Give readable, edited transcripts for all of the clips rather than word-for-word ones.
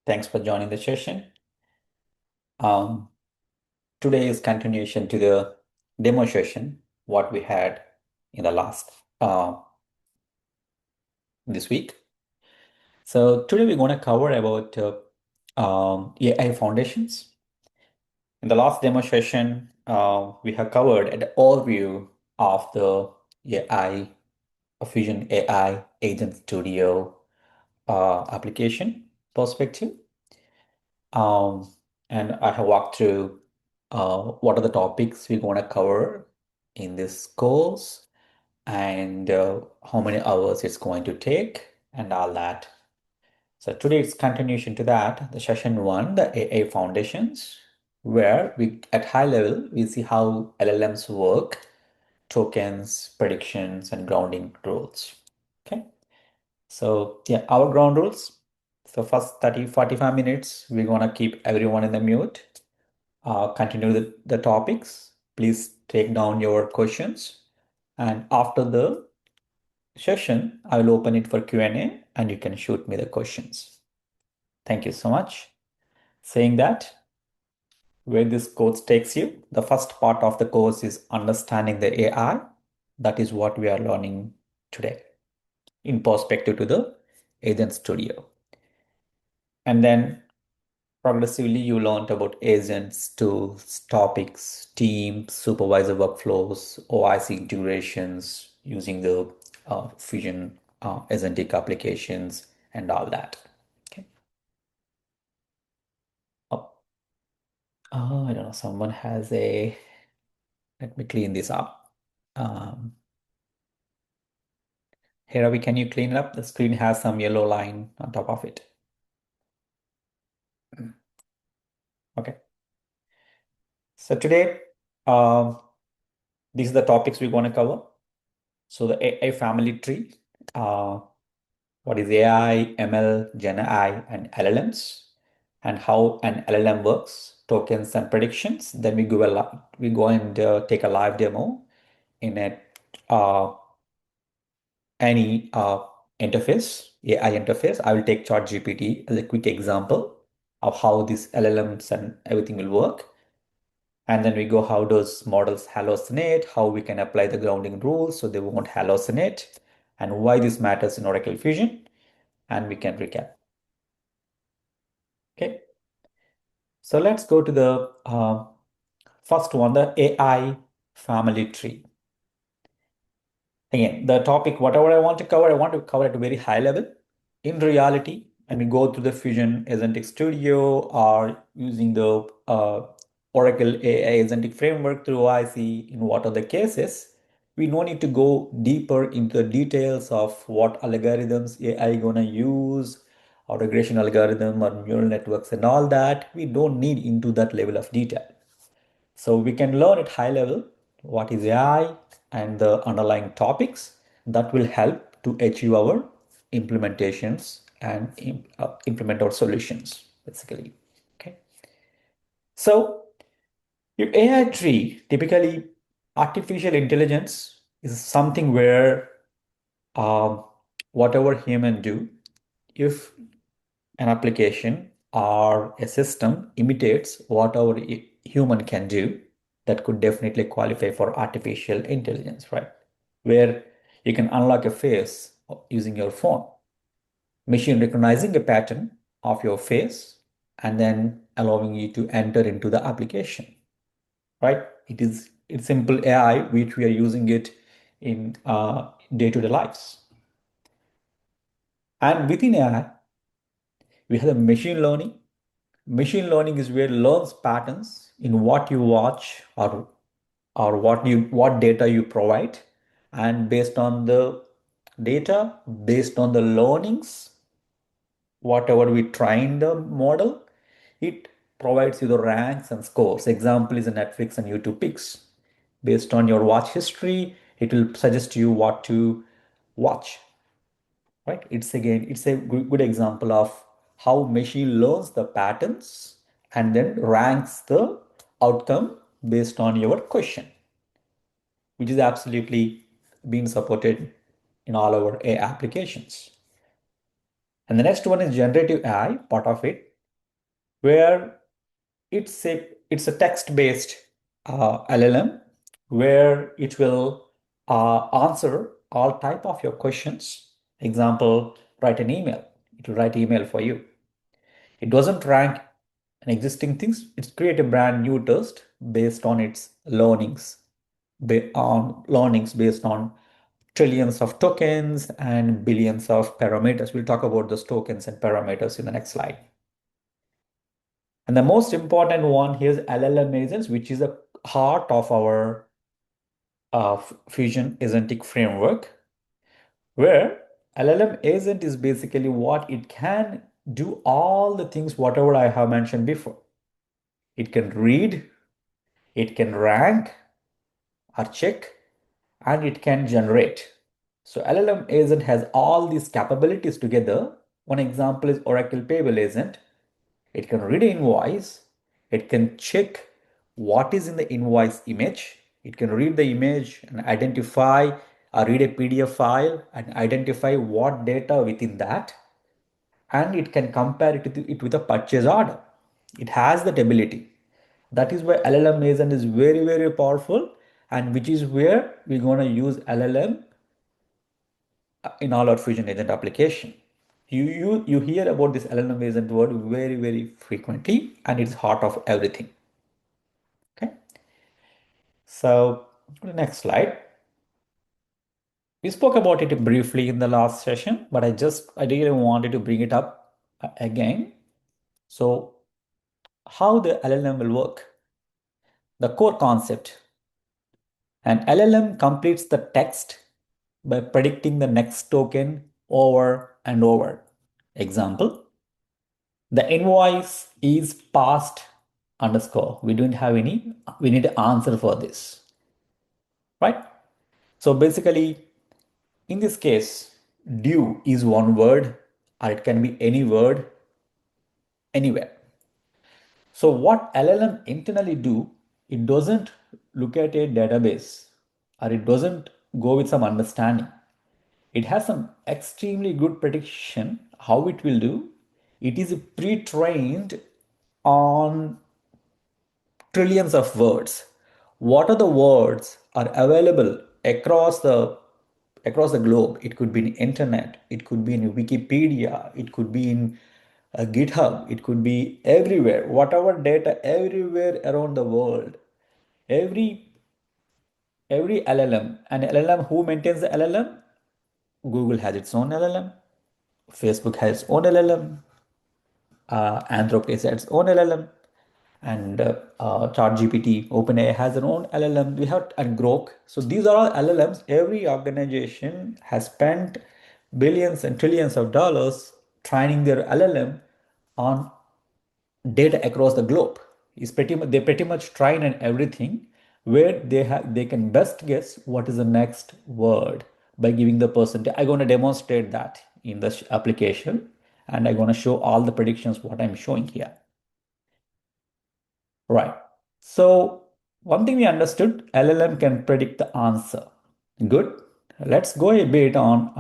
Thanks for joining the session. Um, Today is continuation to the demo session, what we had in the last this week. So today we're going to cover about AI foundations. In the last demo session, we have covered an overview of the AI, Fusion AI Agent Studio application perspective. Um, and I have walked through what are the topics we're going to cover in this course and how many hours it's going to take and all that. So today it's continuation to that, the session one, the AA foundations, where we at high level we see how LLMs work, tokens, predictions, and grounding rules. Okay. So yeah, our ground rules. So first 30, 45 minutes, we're gonna keep everyone in the mute. Continue the topics. Please take down your questions. And after the session, I will open it for Q&A and you can shoot me the questions. Thank you so much. Saying that, where this course takes you, the first part of the course is understanding the AI. That is what we are learning today in perspective to the Agent Studio. And then progressively, you learned about agents, tools, topics, teams, supervisor workflows, OIC integrations using the Fusion agentic applications and all that. Okay. Oh, I don't know. Someone has a. Let me clean this up. Hey Ravi, can you clean it up? The screen has some yellow line on top of it. Okay. So today, um, these are the topics we're going to cover. So the AI family tree. What is AI, ML, Gen AI, and LLMs, and how an LLM works, tokens and predictions. Then we go and take a live demo in any interface, AI interface. I will take ChatGPT as a quick example of how these LLMs and everything will work. And then we go how those models hallucinate, how we can apply the grounding rules so they won't hallucinate, and why this matters in Oracle Fusion. And we can recap. Okay. So let's go to the first one, the AI family tree. Again, the topic, whatever I want to cover at a very high level. In reality, when we go through the Fusion Agentic Studio or using the Oracle AI Agentic Framework through OIC in what are the cases, we don't need to go deeper into the details of what algorithms AI gonna use, or regression algorithm or neural networks and all that. We don't need into that level of detail. So we can learn at high level what is AI and the underlying topics that will help to achieve our implementations and implement our solutions, basically. Okay. So your AI tree, typically artificial intelligence is something where um, whatever human do, if an application or a system imitates what our human can do, that could definitely qualify for artificial intelligence, right? Where you can unlock a face using your phone, machine recognizing a pattern of your face and then allowing you to enter into the application, right? It's simple AI which we are using it in day-to-day lives. And within AI, we have the machine learning. Machine learning is where it learns patterns in what you watch or what data you provide, and based on the data, based on the learnings, whatever we train the model, it provides you the ranks and scores. Example is the Netflix and YouTube picks. Based on your watch history, it will suggest you what to watch, right? It's a good example of how machine learns the patterns and then ranks the outcome based on your question, which is absolutely being supported in all our AI applications. And the next one is generative AI, part of it. where it's a text-based LLM where it will answer all type of your questions. Example, write an email. It will write email for you. It doesn't rank an existing things. It's create a brand new test based on its learnings based on trillions of tokens and billions of parameters. We'll talk about those tokens and parameters in the next slide. And the most important one here is LLM agents, which is the heart of our Fusion agentic framework, where LLM agent is basically what it can do all the things, whatever I have mentioned before. It can read, it can rank or check, and it can generate. So LLM agent has all these capabilities together. One example is Oracle Payable Agent. It can read an invoice. It can check what is in the invoice image. It can read the image and identify or read a PDF file and identify what data within that. And it can compare it with a purchase order. It has that ability. That is why LLM agent is very, very powerful, and which is where we're going to use LLM in all our Fusion agent application. You hear about this LLM agent word very, very frequently, and it's heart of everything. Okay. So the next slide. We spoke about it briefly in the last session, but I really wanted to bring it up again. So how the LLM will work? The core concept. An LLM completes the text by predicting the next token over and over. Example, the invoice is past underscore. We don't have any, we need an answer for this, right? So basically, in this case, due is one word, or it can be any word anywhere. So what LLM internally do, it doesn't look at a database or it doesn't go with some understanding. It has some extremely good prediction how it will do. It is pre-trained on trillions of words. What are the words are available across the globe? It could be in internet, it could be in Wikipedia, it could be in GitHub, it could be everywhere. Whatever data everywhere around the world, every LLM, an LLM, who maintains the LLM? Google has its own LLM, Facebook has its own LLM, Anthropic has its own LLM, and ChatGPT, OpenAI has their own LLM. We have and Grok. So these are all LLMs. Every organization has spent billions and trillions of dollars training their LLM on data across the globe. They pretty much train and everything where they can best guess what is the next word by giving the percentage. I'm going to demonstrate that in this application, and I'm going to show all the predictions what I'm showing here. Right. So one thing we understood, LLM can predict the answer. Good. Let's go a bit on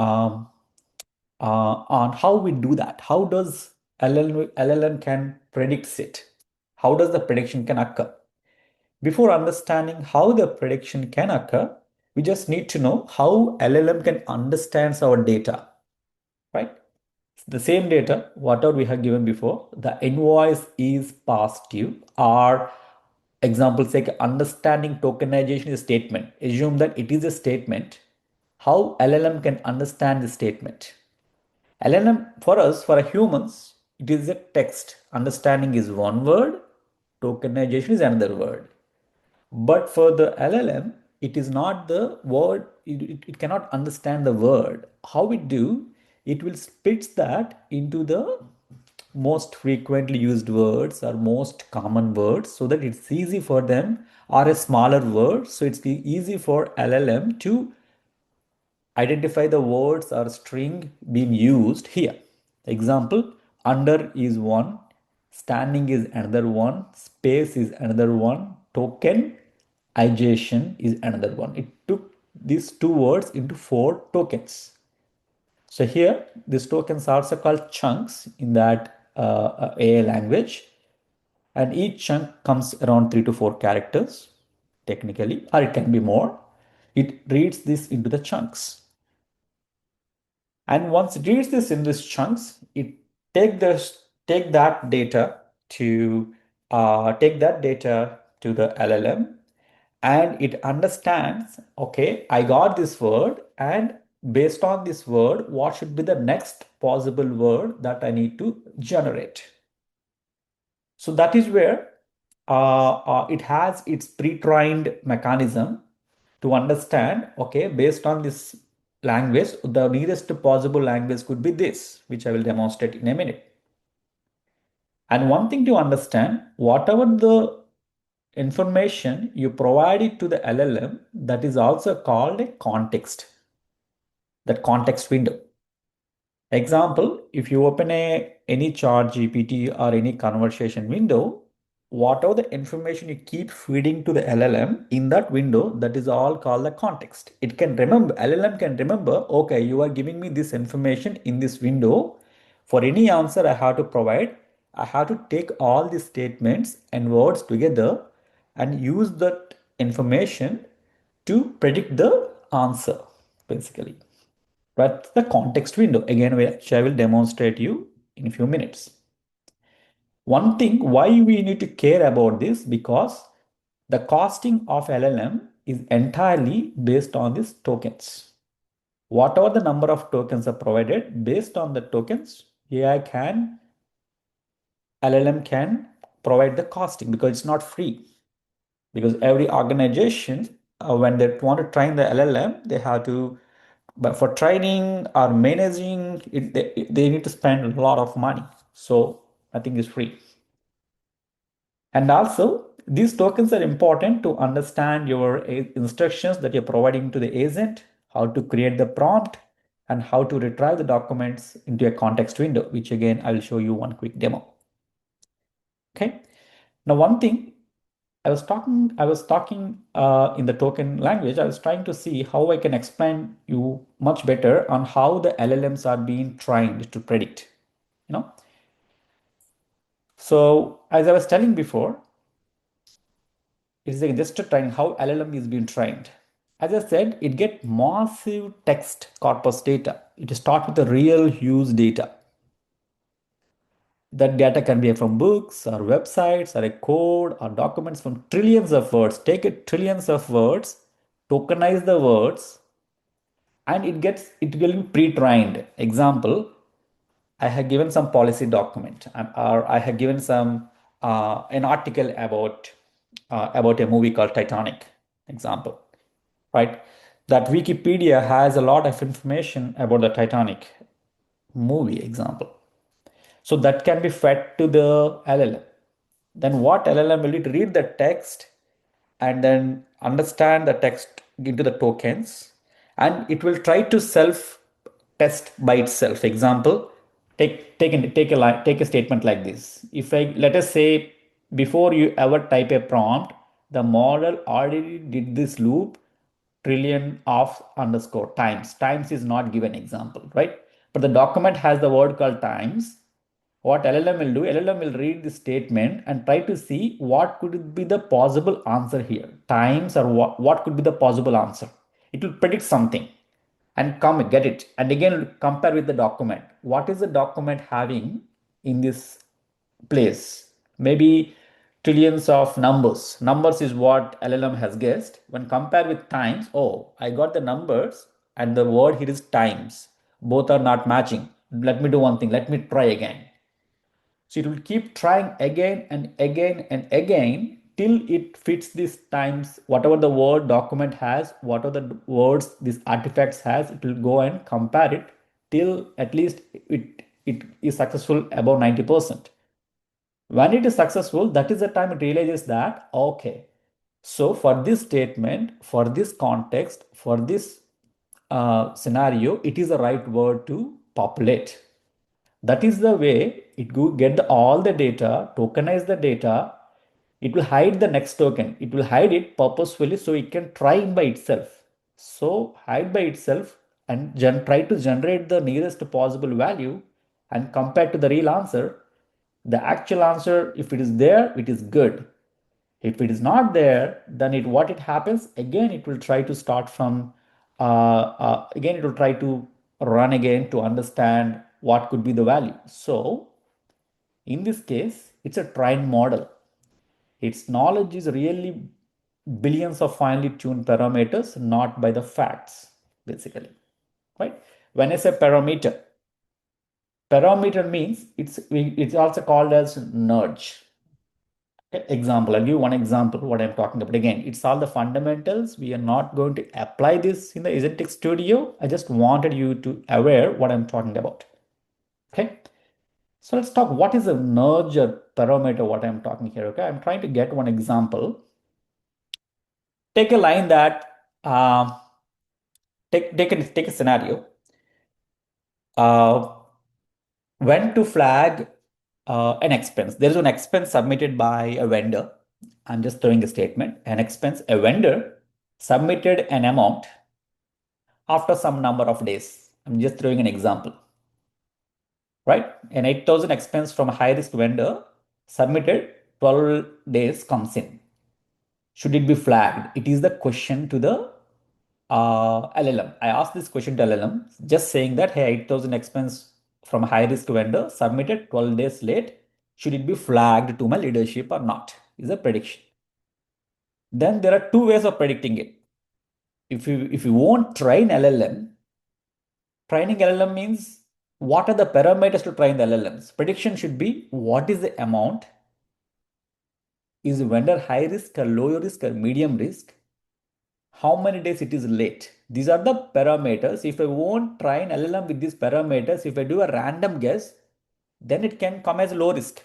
how we do that. How does LLM can predict it? How does the prediction can occur? Before understanding how the prediction can occur, we just need to know how LLM can understands our data, right? The same data, whatever we have given before, the invoice is past due, or examples like understanding tokenization is a statement. Assume that it is a statement. How LLM can understand the statement? LLM for us, for humans, it is a text. Understanding is one word, tokenization is another word. But for the LLM, it is not the word, it cannot understand the word. How it do? It will split that into the most frequently used words or most common words so that it's easy for them, or a smaller word. So it's easy for LLM to identify the words or string being used here. Example, under is one, standing is another one, space is another one, tokenization is another one. It took these two words into four tokens. So here, these tokens are also called chunks in that AI language. And each chunk comes around 3 to 4 characters, technically, or it can be more. It reads this into the chunks. And once it reads this in these chunks, it take this take that data to take that data to the LLM, and it understands, okay, I got this word, and based on this word, what should be the next possible word that I need to generate. So that is where it has its pre-trained mechanism to understand, okay, based on this language, the nearest possible language could be this, which I will demonstrate in a minute. And one thing to understand, whatever the information you provide it to the LLM, that is also called a context, that context window. Example, if you open any chat GPT or any conversation window, whatever the information you keep feeding to the LLM in that window, that is all called the context. It can remember, LLM can remember, okay, you are giving me this information in this window. For any answer I have to provide, I have to take all these statements and words together and use that information to predict the answer, basically. But the context window, again, which I will demonstrate you in a few minutes. One thing why we need to care about this, because the costing of LLM is entirely based on these tokens. Whatever the number of tokens are provided, based on the tokens, LLM can provide the costing, because it's not free. Because every organization, when they want to train the LLM, they have to, but for training or managing it, they need to spend a lot of money. So I think it's free. And also, these tokens are important to understand your instructions that you're providing to the agent, how to create the prompt, and how to retrieve the documents into a context window, which again, I will show you one quick demo. Okay. Now, one thing I was talking in the token language. I was trying to see how I can explain you much better on how the LLMs are being trained to predict, you know. So as I was telling before, it is just a train how LLM is being trained. As I said, it get massive text corpus data. It starts with the real use data. That data can be from books or websites or a code or documents from trillions of words. Take it trillions of words, tokenize the words, and it will be pre-trained. Example, I have given some policy document, or I have given some an article about a movie called Titanic. Example, right? That Wikipedia has a lot of information about the Titanic movie. Example. So that can be fed to the LLM. Then what LLM will do to read the text and then understand the text into the tokens, and it will try to self test by itself. Example, take a statement like this. If I let us say, before you ever type a prompt, the model already did this loop trillion of underscore times. Times is not given example, right? But the document has the word called times. What LLM will do, LLM will read the statement and try to see what could be the possible answer here. Times, or what could be the possible answer. It will predict something and come get it. And again, compare with the document. What is the document having in this place? Maybe trillions of numbers. Numbers is what LLM has guessed. When compared with times, oh, I got the numbers and the word here is times. Both are not matching. Let me do one thing. Let me try again. So it will keep trying again and again and again till it fits these times, whatever the word document has, whatever the words this artifacts has, it will go and compare it till at least it is successful above 90%. When it is successful, that is the time it realizes that, okay, so for this statement, for this context, for this scenario, it is the right word to populate. That is the way it go get all the data, tokenize the data. It will hide the next token. It will hide it purposefully so it can try it by itself. So hide by itself and try to generate the nearest possible value and compare to the real answer. The actual answer, if it is there, it is good. If it is not there, then what it happens again, it will try to start from again, it will try to run again to understand what could be the value. So in this case, it's a trained model. Its knowledge is really billions of finely tuned parameters, not by the facts, basically. Right? When I say parameter, parameter means it's also called as nudge. Okay, example, I'll give you one example what I'm talking about. Again, it's all the fundamentals. We are not going to apply this in the Agentic Studio. I just wanted you to aware what I'm talking about. Okay. So let's talk what is a nudge or parameter, what I'm talking here. Okay. I'm trying to get one example. Take a line that take a scenario. Uh, when to flag an expense. There is an expense submitted by a vendor. I'm just throwing a statement. An expense, a vendor submitted an amount after some number of days. I'm just throwing an example, right? An 8,000 expense from a high risk vendor submitted 12 days comes in. Should it be flagged? It is the question to the LLM. I asked this question to LLM, just saying that, hey, 8,000 expense from a high risk vendor submitted 12 days late. Should it be flagged to my leadership or not? Is a prediction. Then there are two ways of predicting it. If you won't train LLM, training LLM means what are the parameters to train the LLMs? Prediction should be what is the amount? Is the vendor high risk or low risk or medium risk? How many days it is late? These are the parameters. If I won't train LLM with these parameters, if I do a random guess, then it can come as low risk.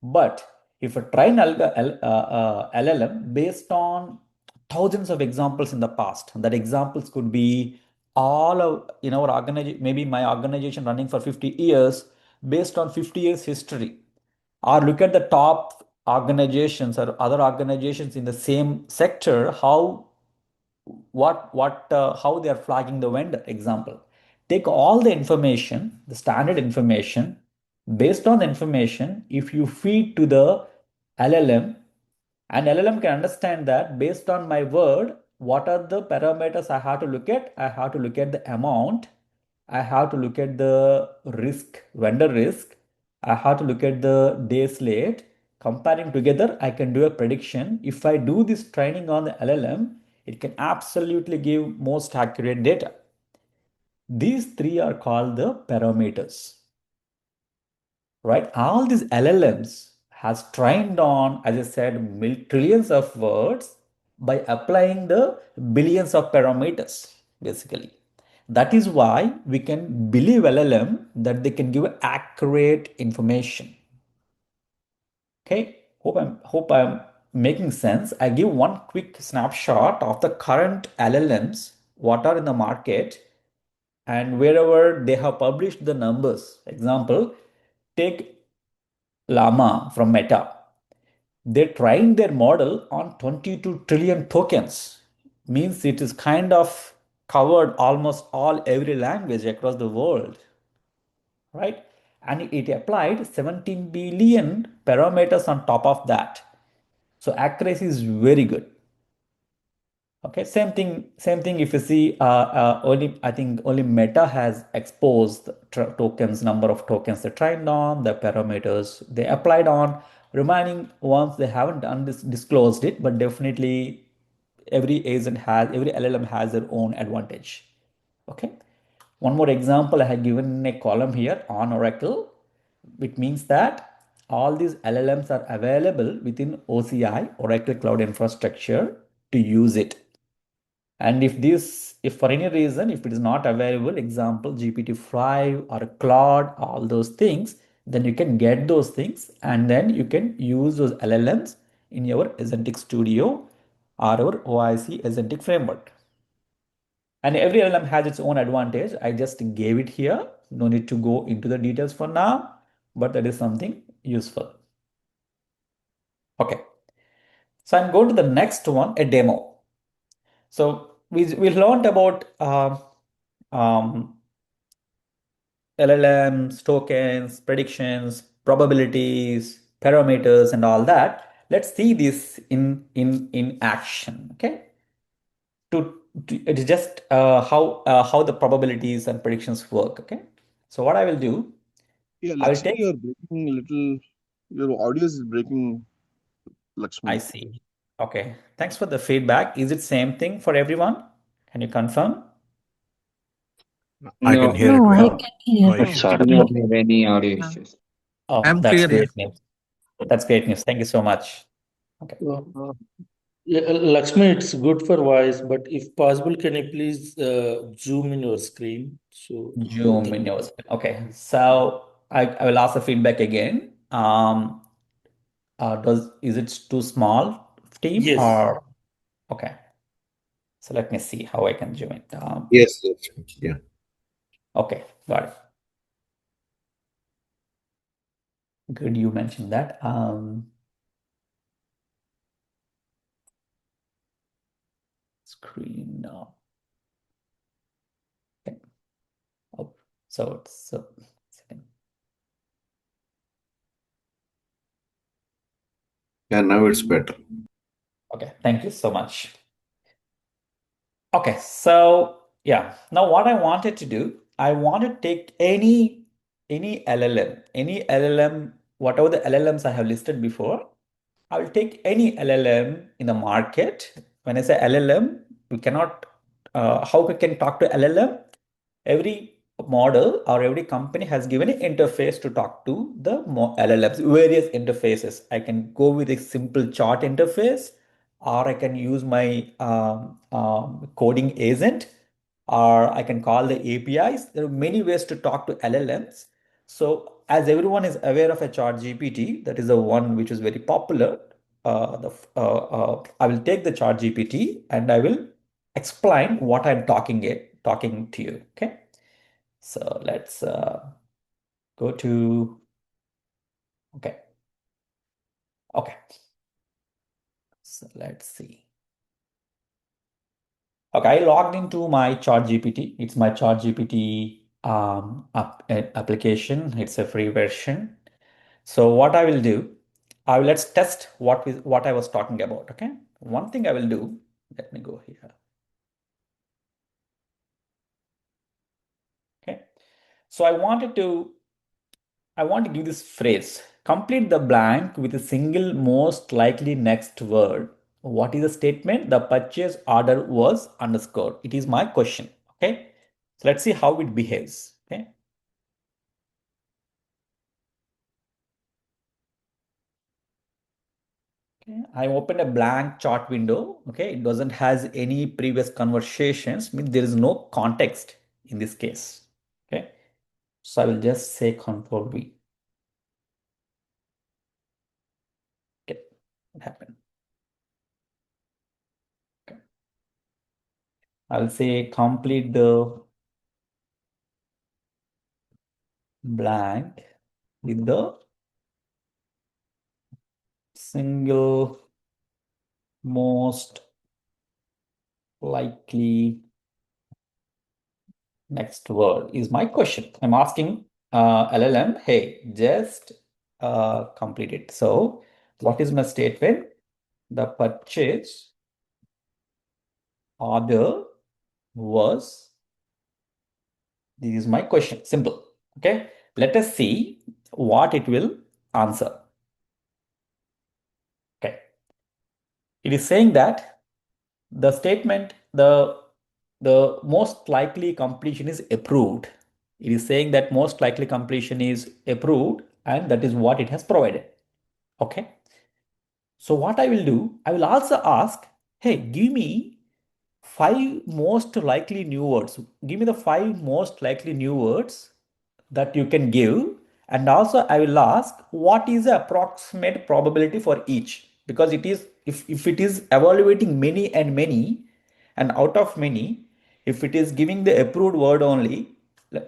But if I train LLM based on thousands of examples in the past, that examples could be all of in our organization, maybe my organization running for 50 years, based on 50 years history, or look at the top organizations or other organizations in the same sector, how they are flagging the vendor. Example, take all the information, the standard information. Based on the information, if you feed to the LLM, and LLM can understand that based on my word, what are the parameters I have to look at? I have to look at the amount. I have to look at the risk, vendor risk. I have to look at the days late. Comparing together, I can do a prediction. If I do this training on the LLM, it can absolutely give most accurate data. These three are called the parameters, right? All these LLMs has trained on, as I said, trillions of words by applying the billions of parameters, basically. That is why we can believe LLM that they can give accurate information. Okay, hope I'm making sense. I give one quick snapshot of the current LLMs, what are in the market, and wherever they have published the numbers. Example, take Llama from Meta. They trained their model on 22 trillion tokens. Means it is kind of covered almost all every language across the world, right? And it applied 17 billion parameters on top of that. So accuracy is very good. Okay, same thing. If you see, only I think only Meta has exposed tokens, number of tokens they trained on, the parameters they applied on. Remaining ones they haven't done this, disclosed it, but definitely every LLM has their own advantage. Okay, one more example I have given a column here on Oracle, which means that all these LLMs are available within OCI, Oracle Cloud Infrastructure, to use it. And if for any reason, if it is not available, example, GPT-5 or Claude, all those things, then you can get those things and then you can use those LLMs in your Agentic Studio or our OIC Agentic framework. And every LLM has its own advantage. I just gave it here. No need to go into the details for now, but that is something useful. Okay. So I'm going to the next one, a demo. So we learned about um, LLMs, tokens, predictions. probabilities, parameters, and all that. Let's see this in action. Okay. It is just how the probabilities and predictions work. Okay. So what I will do, Yeah, I will Lakshmi, take. you're breaking a little. Your audio is breaking, I Lakshmi. see. Okay. Thanks for the feedback. Is it same thing for everyone? Can you confirm? I can No, hear it No, I well. No. can hear No her. issues. we don't have any audio issues. Oh, I'm that's clear here. great news. That's great news. Thank you so much. Okay. Uh, yeah, Lakshmi, it's good for voice, but if possible, can you please zoom in your screen? So Zoom that in yours. Okay. So I will ask the feedback again. Does is it too small team yes, or okay? So let me see how I can zoom it. Yes, Lakshmi. Yeah. Okay, got it. Good, you mentioned that. Screen. Okay. Oh, so it's second. Yeah, now it's better. Okay. Thank you so much. Okay, so yeah, now what I wanted to do, I want to take any LLM, whatever the LLMs I have listed before, I will take any LLM in the market. When I say LLM, we cannot, how we can talk to LLM? Every model or every company has given an interface to talk to the LLMs, various interfaces. I can go with a simple chart interface, or I can use my coding agent, or I can call the APIs. There are many ways to talk to LLMs. So as everyone is aware of a chart GPT, that is the one which is very popular. I will take the chart GPT and I will explain what I'm talking to you. Okay. So let's go to, okay. Okay. So let's see. Okay, I logged into my chart GPT. It's my chart GPT application. It's a free version. So what I will do, let's test what I was talking about. Okay. One thing I will do, let me go here. Okay. So I want to give this phrase. Complete the blank with a single most likely next word. What is the statement? The purchase order was underscore. It is my question. Okay. So let's see how it behaves. Okay. Okay. I opened a blank chart window. Okay. It doesn't has any previous conversations. Means there is no context in this case. Okay. So I will just say Control V. Okay. What happened? Okay. I'll say complete the blank with the single most likely next word is my question. I'm asking LLM, hey, just complete it. So what is my statement? The purchase order was, this is my question. Simple. Okay. Let us see what it will answer. Okay. It is saying that the statement, the most likely completion is approved. It is saying that most likely completion is approved, and that is what it has provided. Okay. So what I will do, I will also ask, hey, give me five most likely new words. Give me the five most likely new words that you can give. And also I will ask what is the approximate probability for each, because it is, if it is evaluating many and many, and out of many, if it is giving the approved word only,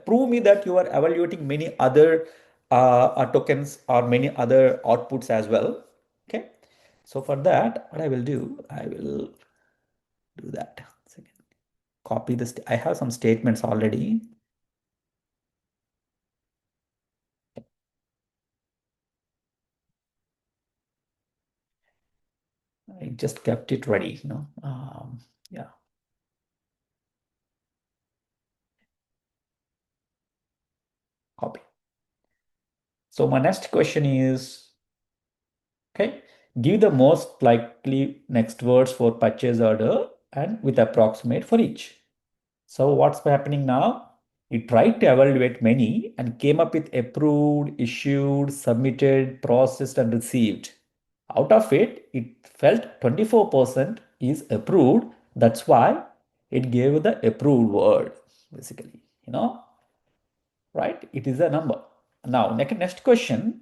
prove me that you are evaluating many other tokens or many other outputs as well. Okay. So for that, what I will do, I will do that. Second. Copy this. I have some statements already. just kept it ready, yeah. Copy. So my next question is, okay, give the most likely next words for purchase order and with approximate for each. So what's happening now? We tried to evaluate many and came up with approved, issued, submitted, processed, and received. Out of it, it felt 24% is approved. That's why it gave the approved word, basically, right? It is a number. Now, next question.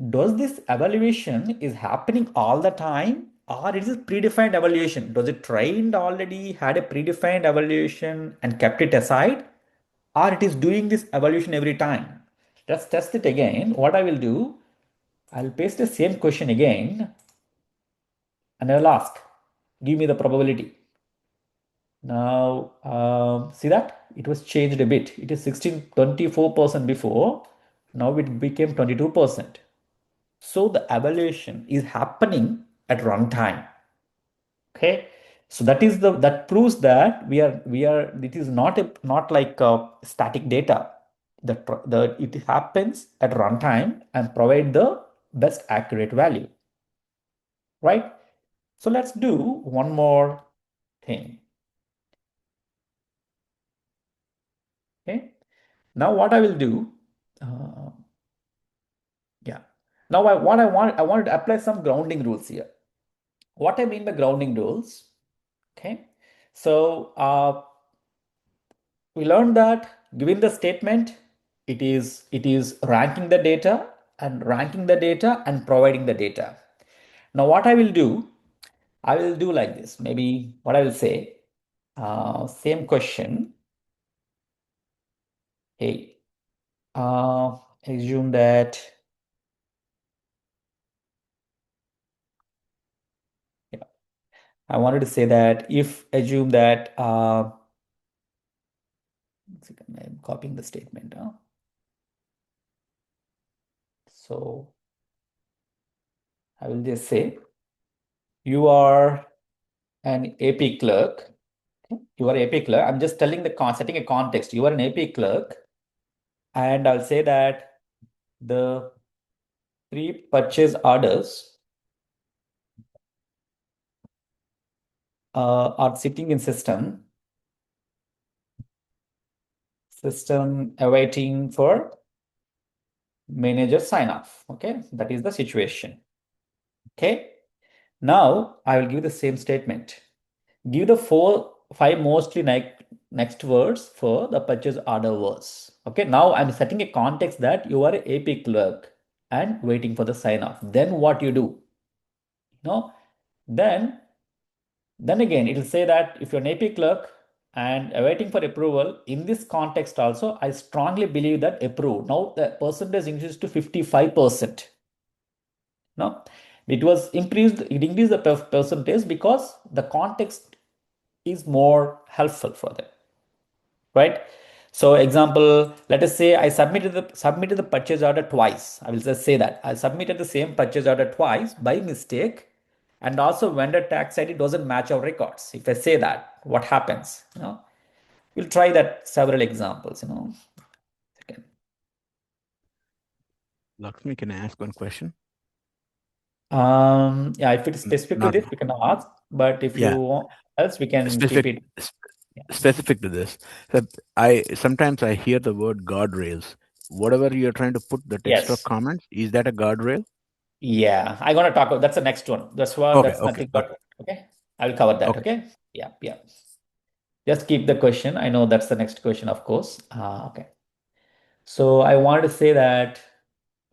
Does this evaluation is happening all the time or it is predefined evaluation? Does it trained already, had a predefined evaluation and kept it aside? Or it is doing this evaluation every time? Let's test it again. What I will do, I'll paste the same question again and I'll ask, give me the probability. Now, see that? It was changed a bit. It is 24% before. Now it became 22%. So the evaluation is happening at runtime. Okay. So that proves that it is not like static data. It happens at runtime and provide the best accurate value. Right? So let's do one more thing. Okay. Now what I will do, yeah. Now I wanted to apply some grounding rules here. What I mean by grounding rules, okay. So we learned that given the statement, it is ranking the data and providing the data. Now what I will do, like this. Maybe what I will say, same question. Hey, assume that, yeah, I wanted to say that if assume that, I'm copying the statement. So I will just say you are an AP clerk. You are AP clerk. I'm just telling setting a context. You are an AP clerk, and I'll say that the three purchase orders are sitting in system awaiting for manager sign off. Okay, that is the situation. Okay, now I will give the same statement. Give the 5 mostly next words for the purchase order words. Okay, now I'm setting a context that you are a AP clerk and waiting for the sign off. Then what you do? Then again, it will say that if you're an AP clerk and awaiting for approval, in this context also, I strongly believe that approved. Now the percentage increased to 55%. No, it increased the percentage because the context is more helpful for them, right? So example, let us say I submitted the purchase order twice. I will just say that I submitted the same purchase order twice by mistake, and also vendor tax ID doesn't match our records. If I say that, what happens? We'll try that several examples. Again. Lakshmi, can I ask one question? Yeah, if it's specific to Not this, we can ask. But if you yeah, want else, we can keep specific it. s- Yeah. specific to this. So sometimes I hear the word guardrails. Whatever you're trying to put the text or Yes. comments, is that a guardrail? Yeah, I'm gonna talk about that's the next one. Okay, That's okay, nothing okay, but okay. I'll cover that. okay. Okay. Yeah, yeah. Just keep the question. I know that's the next question, of course. Okay. So I wanted to say that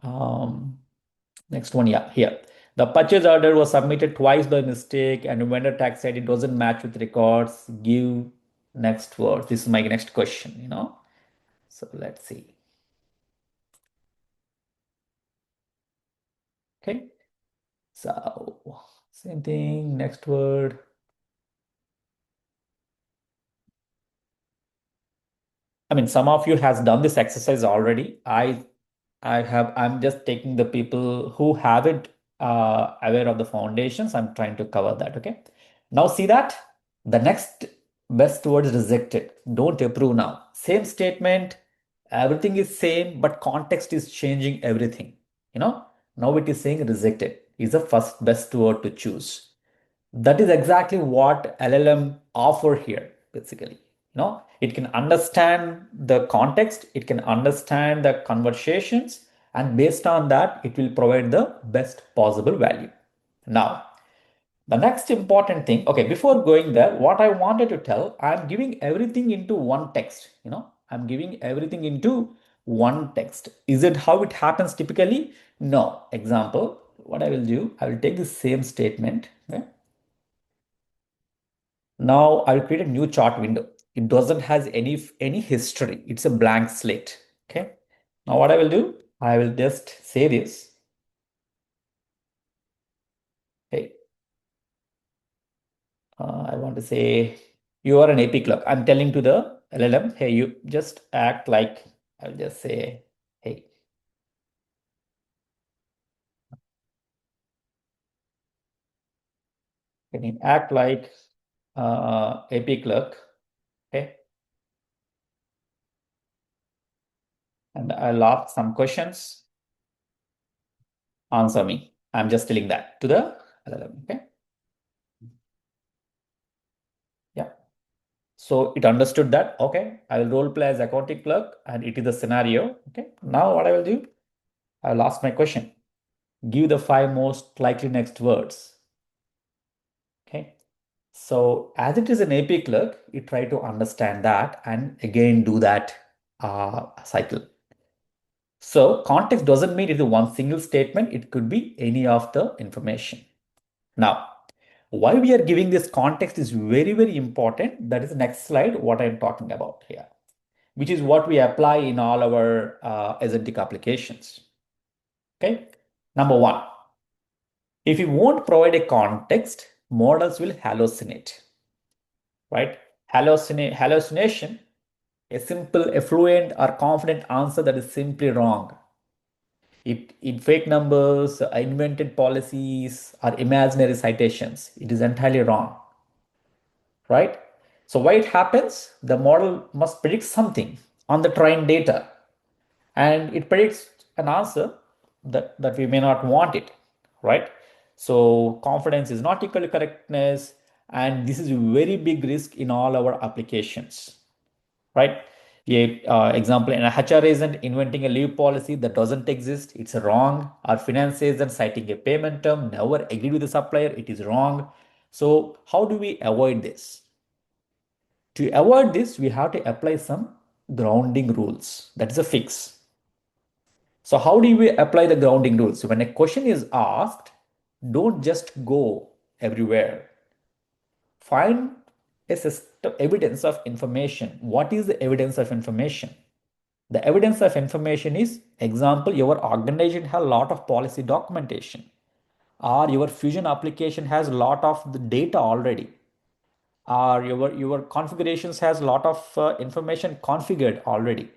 um, next one, yeah, here. The purchase order was submitted twice by mistake, and vendor tax said it doesn't match with records. Give next word. This is my next question. So let's see. Okay. So same thing, next word. I mean, some of you has done this exercise already. I'm just taking the people who haven't aware of the foundations. I'm trying to cover that. Okay. Now see that the next best word is rejected. Don't approve now. Same statement, everything is same, but context is changing everything. Now it is saying rejected is the first best word to choose. That is exactly what LLM offer here, basically. It can understand the context, it can understand the conversations, and based on that, it will provide the best possible value. Now, the next important thing, okay, before going there, what I wanted to tell, I'm giving everything into one text. I'm giving everything into one text. Is it how it happens typically? No. Example, what I will do, I will take the same statement. Okay? Now I'll create a new chart window. It doesn't has any history. It's a blank slate. Okay. Now what I will do, I will just say this. Hey, I want to say you are an AP clerk. I'm telling to the LLM, hey, you just act like, I'll just say, hey. Can you act like AP clerk? Okay. And I'll ask some questions. Answer me. I'm just telling that to the LLM. Okay. Yeah. So it understood that, okay, I will role play as accounting clerk and it is the scenario. Okay. Now what I will do, I will ask my question. Give the 5 most likely next words. Okay. So as it is an AP clerk, you try to understand that and again do that cycle. So context doesn't mean it is one single statement. It could be any of the information. Now, why we are giving this context is very, very important. That is the next slide, what I'm talking about here, which is what we apply in all our agentic applications. Okay. Number one, if you won't provide a context, models will hallucinate, right? Hallucination, a simple, affluent, or confident answer that is simply wrong. In fake numbers, invented policies, or imaginary citations, it is entirely wrong, right? So why it happens? The model must predict something on the trained data, and it predicts an answer that we may not want it, right? So confidence is not equal to correctness, and this is a very big risk in all our applications, right? Example, an HR agent inventing a leave policy that doesn't exist, it's wrong. Our finance agent citing a payment term, never agreed with the supplier, it is wrong. So how do we avoid this? To avoid this, we have to apply some grounding rules. That is a fix. So how do we apply the grounding rules? So when a question is asked, don't just go everywhere. Find a system evidence of information. What is the evidence of information? The evidence of information is, example, your organization has a lot of policy documentation, or your Fusion application has a lot of the data already, or your configurations has a lot of information configured already.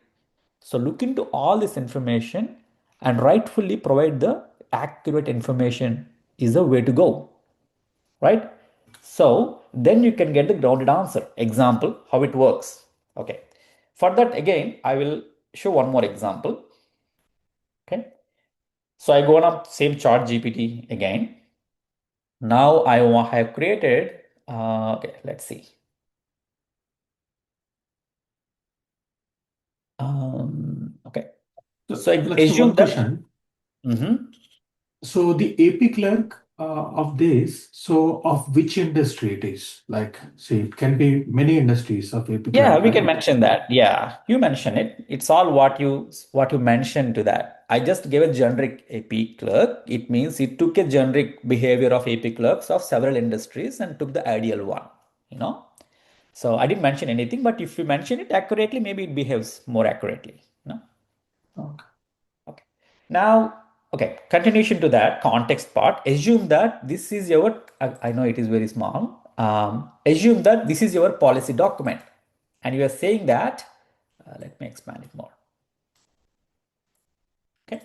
So look into all this information and rightfully provide the accurate information is the way to go, right? So then you can get the grounded answer. Example, how it works. Okay. For that, again, I will show one more example. Okay. So I go on up same chart GPT again. Now I have created, okay, let's see. Okay. So I assume one that. question. Mhm. So the AP clerk of this, so of which industry it is? Like, say, it can be many industries of AP Yeah, clerk, we can right? mention that. Yeah, you mention it. It's all what you mentioned to that. I just gave a generic AP clerk. It means it took a generic behavior of AP clerks of several industries and took the ideal one. You know. So I didn't mention anything, but if you mention it accurately, maybe it behaves more accurately. Okay. Okay. Now, okay, continuation to that context part. Assume that this is your, I know it is very small. Assume that this is your policy document. And you are saying that, let me expand it more. Okay.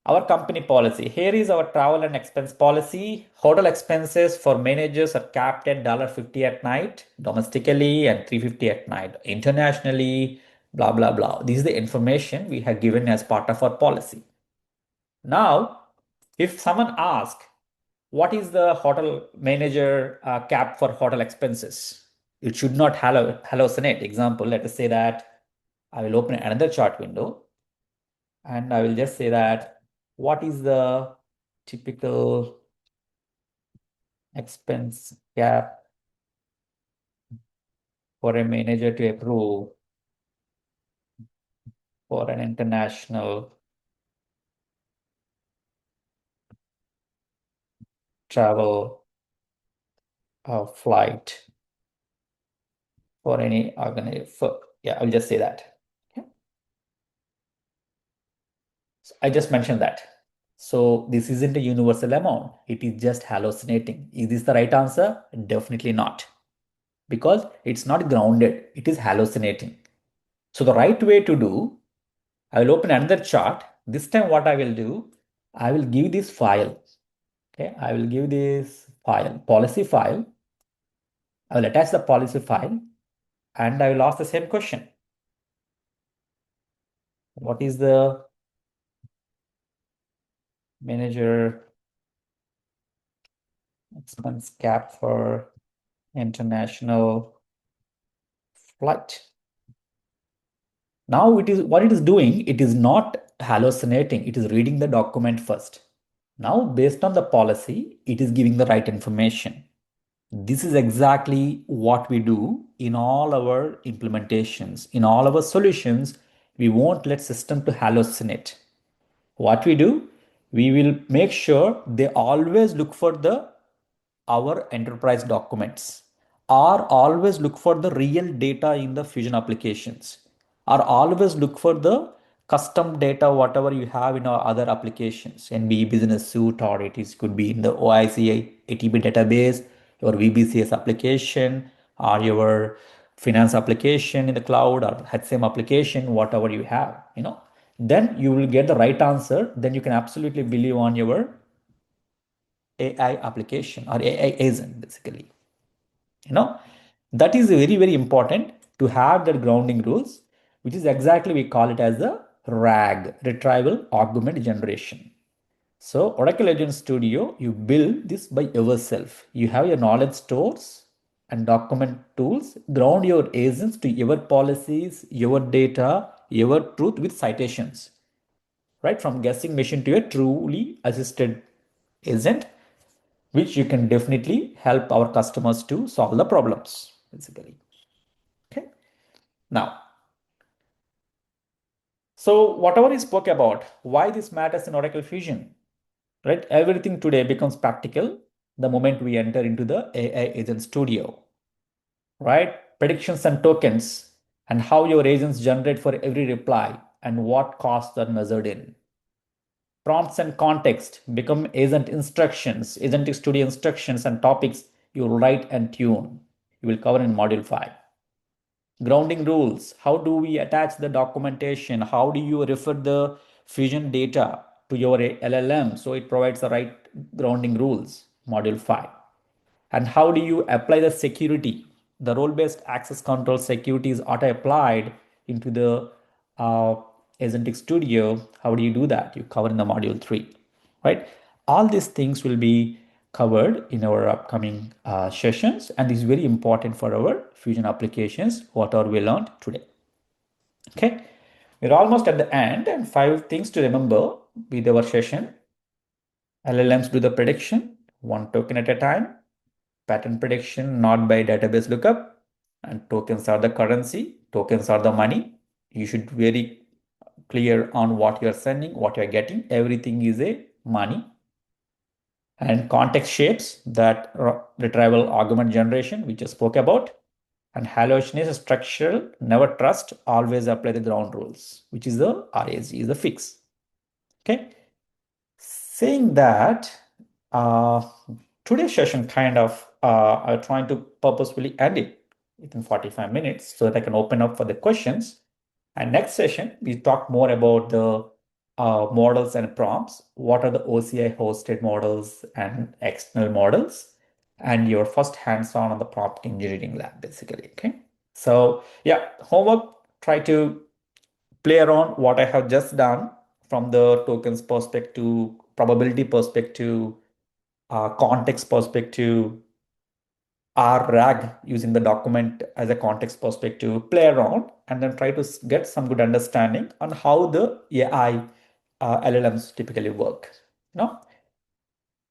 Our company policy. Here is our travel and expense policy. Hotel expenses for managers are capped at $50 at night, domestically, and $350 at night, internationally, blah, blah, blah. This is the information we have given as part of our policy. Now, if someone asks, what is the hotel manager cap for hotel expenses? It should not hallucinate. Example, let us say that I will open another chart window and I will just say that what is the typical expense cap for a manager to approve for an international travel flight for any organization. Yeah, I'll just say that. Okay. So I just mentioned that. So this isn't a universal amount. It is just hallucinating. Is this the right answer? Definitely not. Because it's not grounded. It is hallucinating. So the right way to do, I will open another chart. This time what I will do, I will give this file. Okay, I will give this file, policy file. I will attach the policy file and I will ask the same question. What is the manager expense cap for international flight? Now it is what it is doing, it is not hallucinating, it is reading the document first. Now, based on the policy, it is giving the right information. This is exactly what we do in all our implementations, in all our solutions. We won't let system to hallucinate. What we do, we will make sure they always look for the our enterprise documents, or always look for the real data in the Fusion applications, or always look for the custom data whatever you have in our other applications, NBE Business Suite, or could be in the OIC ATB database, your VBCS application, or your finance application in the cloud, or HCM application, whatever you have, then you will get the right answer. Then you can absolutely believe on your AI application or AI agent, basically. That is very, very important to have that grounding rules, which is exactly we call it as the RAG, Retrieval Augment Generation. So Oracle Agent Studio, you build this by yourself. You have your knowledge stores and document tools, ground your agents to your policies, your data, your truth with citations, right? From guessing machine to a truly assisted agent, which you can definitely help our customers to solve the problems, basically. Okay. Now, so whatever we spoke about, why this matters in Oracle Fusion, right? Everything today becomes practical the moment we enter into the AI Agent Studio, right? Predictions and tokens, and how your agents generate for every reply and what costs are measured in. Prompts and context become agent instructions, agentic studio instructions and topics you write and tune. You will cover in module 5. Grounding rules. How do we attach the documentation? How do you refer the Fusion data to your LLM so it provides the right grounding rules? Module 5. And how do you apply the security? The role-based access control security is auto-applied into the Agentic Studio. How do you do that? You cover in the module 3, right? All these things will be covered in our upcoming sessions, and this is very important for our Fusion applications, whatever we learned today. Okay, we're almost at the end, and 5 things to remember with our session. LLMs do the prediction, one token at a time. Pattern prediction, not by database lookup, and tokens are the currency, tokens are the money. You should be very clear on what you're sending, what you're getting. Everything is a money. And context shapes, that retrieval augment generation, which I spoke about. And hallucination is structural, never trust, always apply the ground rules, which is the RAG, is the fix. Okay. Saying that, today's session kind of, I'm trying to purposefully end it within 45 minutes so that I can open up for the questions. And next session, we talk more about the models and prompts. What are the OCI hosted models and external models? And your first hands-on the prompt engineering lab, basically. Okay. So yeah, homework, try to play around what I have just done from the tokens perspective, probability perspective, context perspective, RAG using the document as a context perspective, play around, and then try to get some good understanding on how the AI LLMs typically work. No,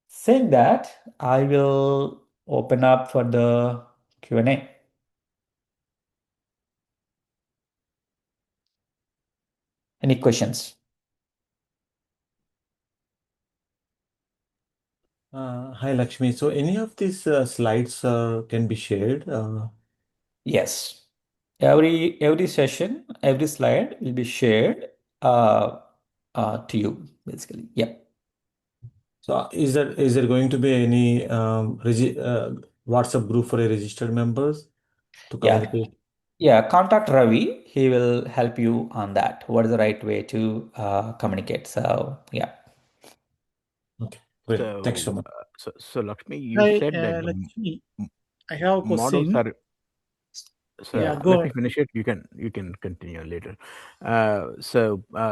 saying that, I will open up for the Q&A. Any questions? Hi, Lakshmi. So any of these slides can be shared? Yes. Every session, every slide will be shared to you, basically. Yeah. So is there going to be any WhatsApp group for a registered members to Yeah. communicate? Yeah. Contact Ravi. He will help you on that. What is the right way to communicate? So, yeah. Okay, great. Thanks so So, much. so Lakshmi, you Hi, said that the Lakshmi. I have a models question. are. Yeah, So go let me ahead. finish it. You can continue later.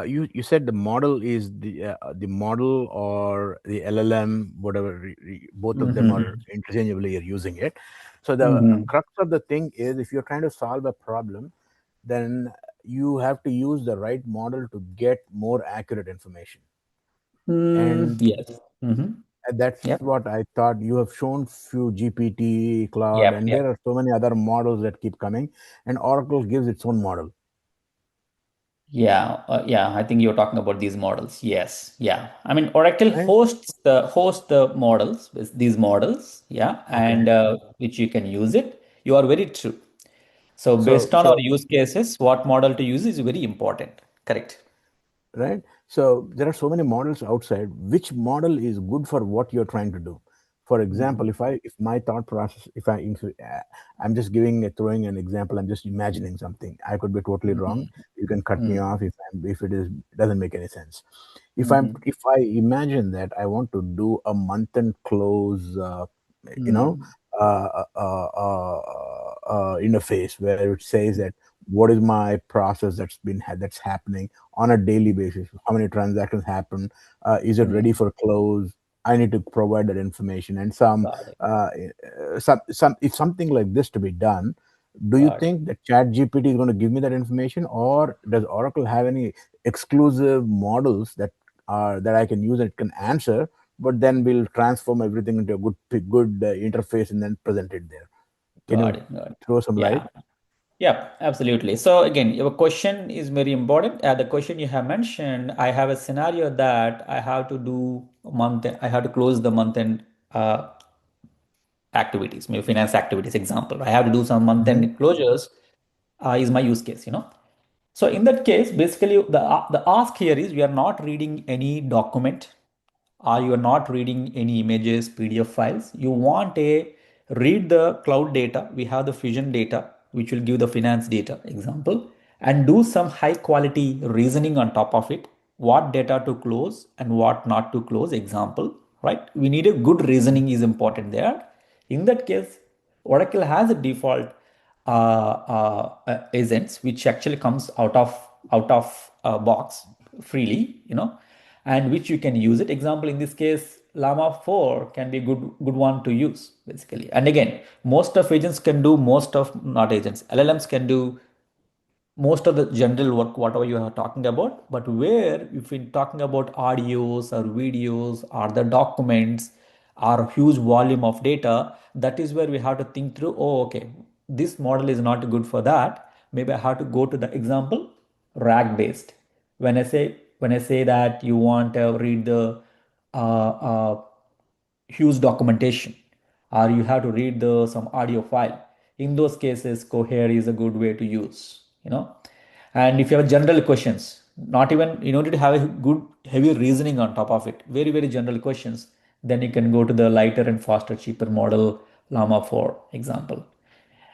You said the model is the model or the LLM, whatever. Both of them are Mm-hmm. interchangeably you're using it. So the Mm-hmm. crux of the thing is, if you're trying to solve a problem, then you have to use the right model to get more accurate information. And Yes. Mm-hmm. that's Yep. what I thought. You have shown few GPT, Cloud, Yep. and Yep. there are so many other models that keep coming, and Oracle gives its own model. Yeah, yeah, I think you're talking about these models. Yes, yeah. I mean, Oracle Right? host the models, these models, yeah, Okay. and which you can use it. You are very true. So So, based on our so use cases, what model to use is very important. Correct. right. So there are so many models outside. Which model is good for what you're trying to do? For Mhm. example, if my thought process, I'm just throwing an example. I'm just imagining something. I could be totally wrong. Mhm. You can cut me Mhm. off if it doesn't make any sense. Mhm. If I imagine that I want to do a month end close, you know, Mhm. interface where it says that what is my process that's happening on a daily basis, how many transactions happen, is it ready Mhm. for close? I need to provide that information and Got it. some if something like this to be done. Do you Got it. think that chat gpt is going to give me that information, or does Oracle have any exclusive models that I can use and it can answer, but then we'll transform everything into a good interface and then present it there? Can Got you it. Got it. throw some light? Yeah. Yeah, absolutely. So again, your question is very important. The question you have mentioned, I have a scenario that I have to do I have to close the month end uh, activities, maybe finance activities. Example, I have to do some month Hmm. end closures. Is my use case, So in that case, basically the ask here is we are not reading any document or you are not reading any images, PDF files. You want a read the cloud data. We have the Fusion data, which will give the finance data example, and do some high quality reasoning on top of it. What data to close and what not to close example, right? We need a good reasoning is important there. In that case, Oracle has a default agents which actually comes out of box freely, and which you can use it. Example, in this case, Llama 4 can be good one to use basically. And again, most of agents can do most of not agents. LLMs can do most of the general work, whatever you are talking about. But where, if we're talking about audios or videos or the documents or huge volume of data, that is where we have to think through, oh, okay, this model is not good for that. Maybe I have to go to the example RAG based. When I say that you want to read the huge documentation or you have to read the some audio file, in those cases cohere is a good way to use. And if you have general questions, not even you need to have a good heavy reasoning on top of it, very very general questions, then you can go to the lighter and faster cheaper model Llama 4 example.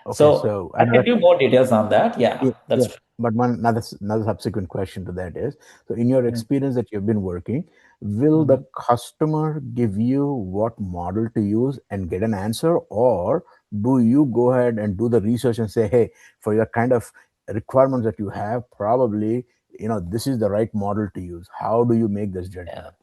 Okay, So so I can give more details on that. Yeah, that's yeah, true. but another subsequent question to that is, so in your Mm. experience that you've been working, will the Mhm. customer give you what model to use and get an answer, or do you go ahead and do the research and say, hey, for your kind of requirements that you have, probably this is the right model to use? How do you make this Yeah. judgment?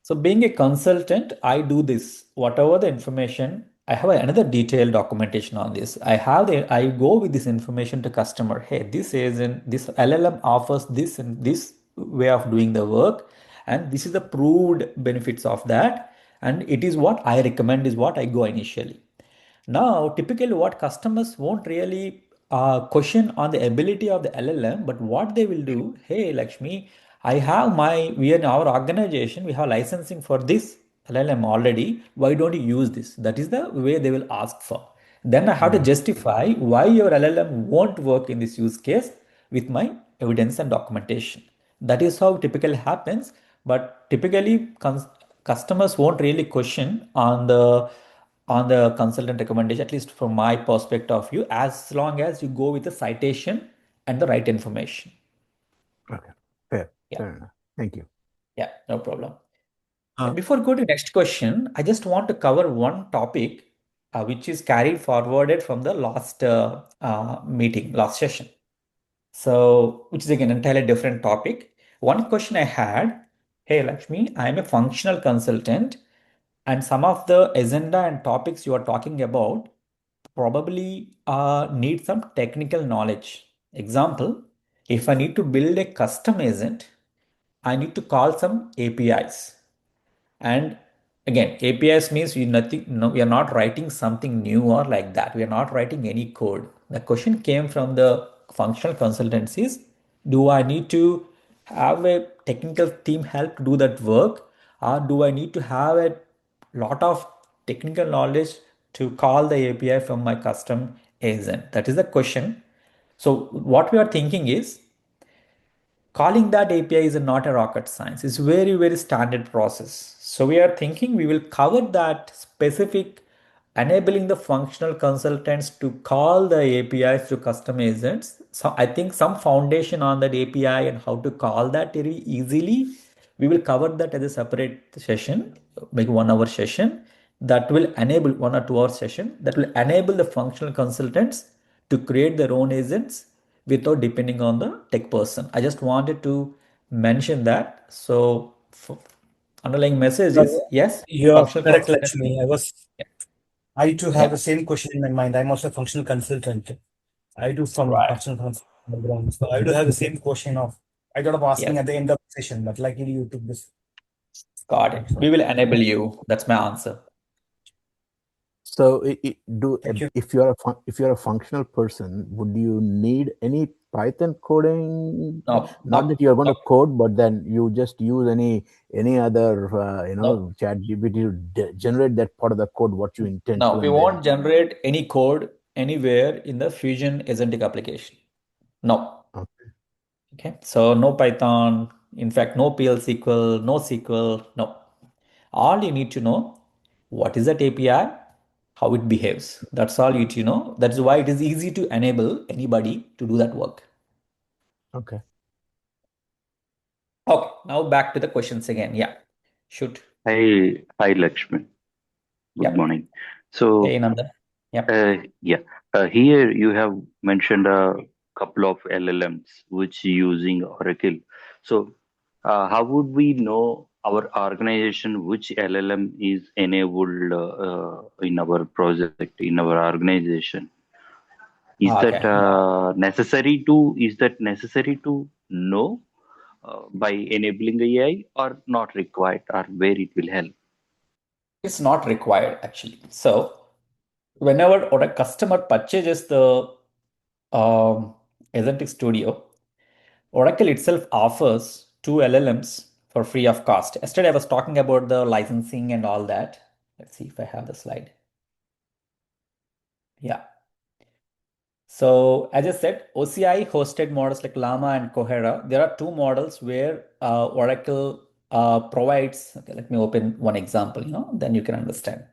So being a consultant, I do this. Whatever the information, I have another detailed documentation on this. I go with this information to customer. Hey, this LLM offers this and this way of doing the work, and this is the proved benefits of that, and it is what I recommend is what I go initially. Now, typically, what customers won't really question on the ability of the LLM, but what they will do, hey, Lakshmi, we in our organization, we have licensing for this LLM already. Why don't you use this? That is the way they will ask for. Then I have to justify why your LLM won't work in this use case with my evidence and documentation. That is how typically happens. But typically, customers won't really question on the consultant recommendation, at least from my perspective of view, as long as you go with the citation and the right information. Okay, fair, Yeah, fair enough. Thank you. yeah, no problem. Uh, Before going to next question, I just want to cover one topic which is carried forwarded from the last meeting, last session. So, which is again entirely different topic. One question I had, hey Lakshmi, I am a functional consultant, and some of the agenda and topics you are talking about probably need some technical knowledge. Example, if I need to build a custom agent, I need to call some APIs. And again, APIs means we are not writing something new or like that. We are not writing any code. The question came from the functional consultancies. Do I need to have a technical team help do that work? Or do I need to have a lot of technical knowledge to call the API from my custom agent? That is the question. So what we are thinking is calling that API is not a rocket science. It's very, very standard process. So we are thinking we will cover that specific enabling the functional consultants to call the APIs to custom agents. So I think some foundation on that API and how to call that very easily. We will cover that as a separate session, like 1 hour session that will enable 1 or 2 hour session that will enable the functional consultants to create their own agents without depending on the tech person. I just wanted to mention that. So underlying message is yes, you're functional correct, consultant. Lakshmi. I too have Yeah, the same question in my mind. I'm also a functional consultant. I do from right. functional consultant background. So I do have the same question of I thought of asking Yes, at the end of the session, but luckily you took this. got it. Thanks for We will enable you. That's my answer. So, thank you. if you're a functional person, would you need any Python coding? No, Not that no, you're going no, to code, but then you just use any other no, chat GPT to generate that part of the code what you intend no. to, We and then won't generate any code anywhere in the Fusion agentic application. No. okay, Okay. So no Python. In fact, no PL SQL, no SQL. No. All you need to know what is that API, how it behaves. That's all you need to know. That's why it is easy to enable anybody to do that work. okay. Okay, now back to the questions again. Yeah, shoot. Hi, Lakshmi. Good Yep. morning. Hey, So, Nanda. Yep. yeah, here you have mentioned a couple of LLMs which using Oracle. So, how would we know our organization which LLM is enabled in our project, in our organization? Okay. Is that necessary to know by enabling AI or not required, or where it will help? It's not required actually. So whenever or a customer purchases the um, Agentic Studio, Oracle itself offers two LLMs for free of cost. Yesterday I was talking about the licensing and all that. Let's see if I have the slide. Yeah. So as I said, OCI hosted models like Llama and Cohera. There are two models where Oracle provides. Okay, let me open one example. Then you can understand.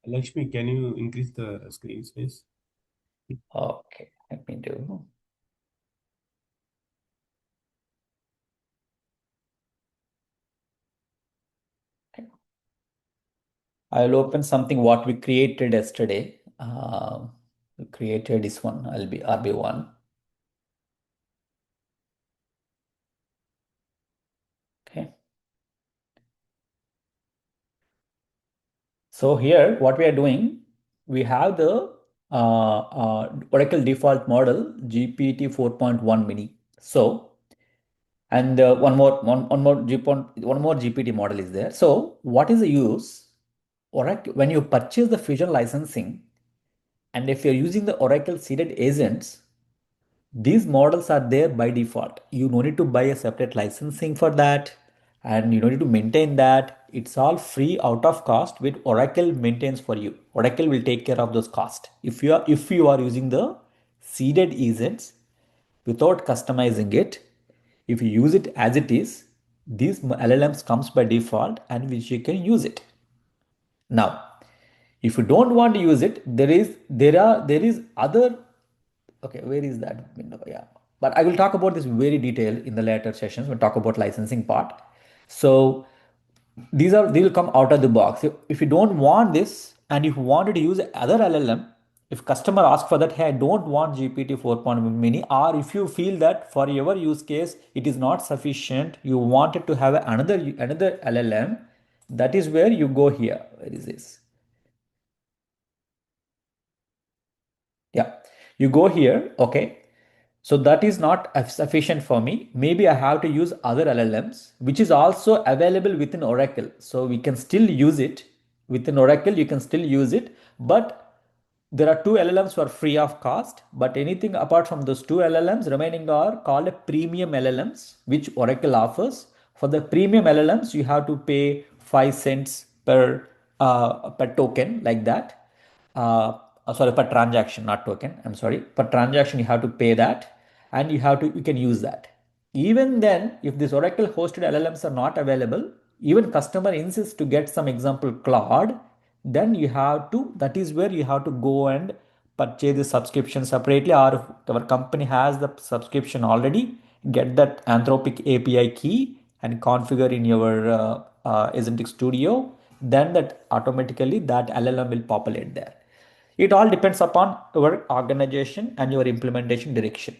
Lakshmi, can you increase the screen space? Okay, let me do. I'll open something what we created yesterday. We created this one. I'll be RB1. Okay. So here, what we are doing, we have the Oracle default model GPT 4.1 mini. So, and one more GPT model is there. So, what is the use? Oracle, when you purchase the Fusion licensing, and if you're using the Oracle seeded agents, these models are there by default. You no need to buy a separate licensing for that, and you don't need to maintain that. It's all free out of cost with Oracle maintains for you. Oracle will take care of those costs. If you are using the seeded agents without customizing it, if you use it as it is, these LLMs comes by default and which you can use it. Now, if you don't want to use it, there is other. Okay, where is that window? Yeah, but I will talk about this very detail in the later sessions. We'll talk about licensing part. So they will come out of the box. If you don't want this and if you wanted to use other LLM, if customer asks for that, hey, I don't want GPT 4.1 mini, or if you feel that for your use case it is not sufficient, you wanted to have another LLM, that is where you go here. Where is this? Yeah, you go here. Okay. So that is not sufficient for me. Maybe I have to use other LLMs, which is also available within Oracle. So we can still use it within Oracle. You can still use it, but there are two LLMs for free of cost. But anything apart from those two LLMs remaining are called premium LLMs, which Oracle offers. For the premium LLMs, you have to pay 5 cents per token, like that. Sorry, per transaction, not token. I'm sorry. Per transaction, you have to pay that, and you can use that. Even then, if these Oracle hosted LLMs are not available, even customer insists to get some example Claude, then that is where you have to go and purchase the subscription separately, or if our company has the subscription already, get that Anthropic API key and configure in your Agentic Studio, then that automatically that LLM will populate there. It all depends upon your organization and your implementation direction.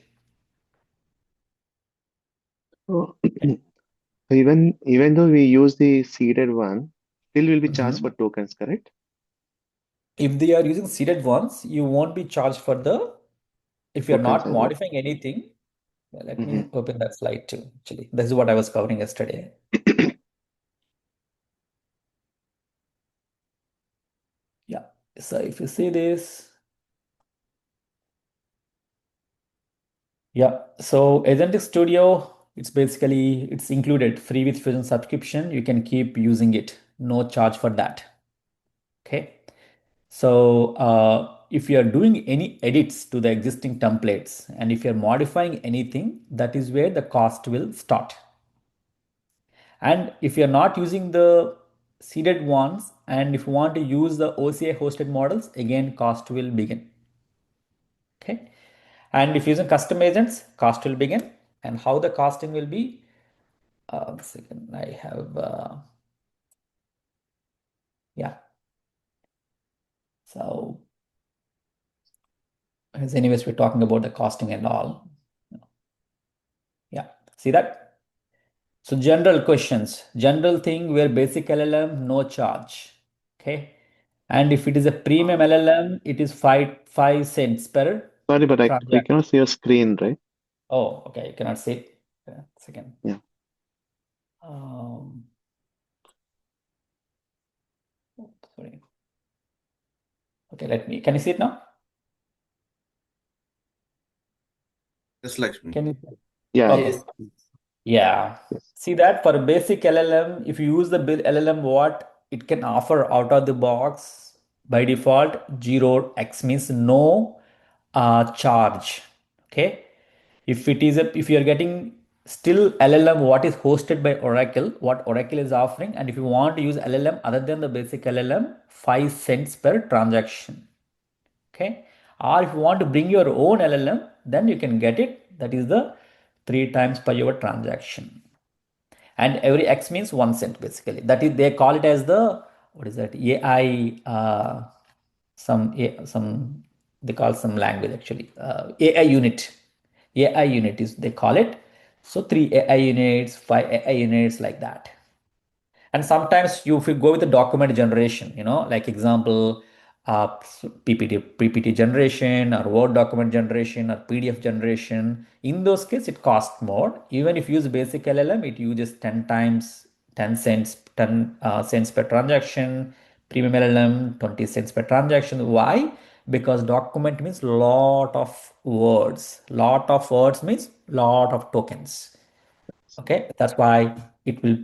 So even though we use the seeded one, still will be charged Mhm. for tokens, correct? If they are using seeded ones, you won't be charged for if you're Tokens not as well. modifying anything. Well, let Mm-hmm. me open that slide too. Actually, this is what I was covering yesterday. Yeah. So if you see this, yeah. So Agentic Studio, it's included free with Fusion subscription. You can keep using it, no charge for that. Okay. So if you are doing any edits to the existing templates and if you're modifying anything, that is where the cost will start. And if you're not using the seeded ones and if you want to use the OCA hosted models, again, cost will begin. Okay. And if using custom agents, cost will begin. And how the costing will be, second, I have, yeah. So as anyways, we're talking about the costing and all. Yeah. See that? So general questions, general thing where basic LLM, no charge. Okay. And if it is a premium LLM, it is 5 cents per Sorry, but we transaction. cannot see your screen, right? Oh, okay. You cannot see it. Second. Yeah. Sorry. Okay, can you see it now? Yes, Lakshmi. Can you? Yeah. Okay. Yes. Yeah. Yes. See that for a basic LLM, if you use the LLM, what it can offer out of the box by default, 0x means no charge. Okay. If you're getting still LLM what is hosted by Oracle, what Oracle is offering, and if you want to use LLM other than the basic LLM, 5 cents per transaction. Okay, or if you want to bring your own LLM, then you can get it. That is the 3 times per your transaction, and every X means 1 cent basically. That is, they call it as the, what is that, AI, some they call some language actually, AI unit. AI unit is they call it. So 3 AI units, 5 AI units, like that. And sometimes you, if you go with the document generation, like example, PPT generation or Word document generation or PDF generation, in those cases it costs more. Even if you use basic LLM, it uses 10 times 10 cents, 10 cents per transaction. Premium LLM 20 cents per transaction. Why? Because document means lot of words. Lot of words means lot of tokens. Okay, that's why it will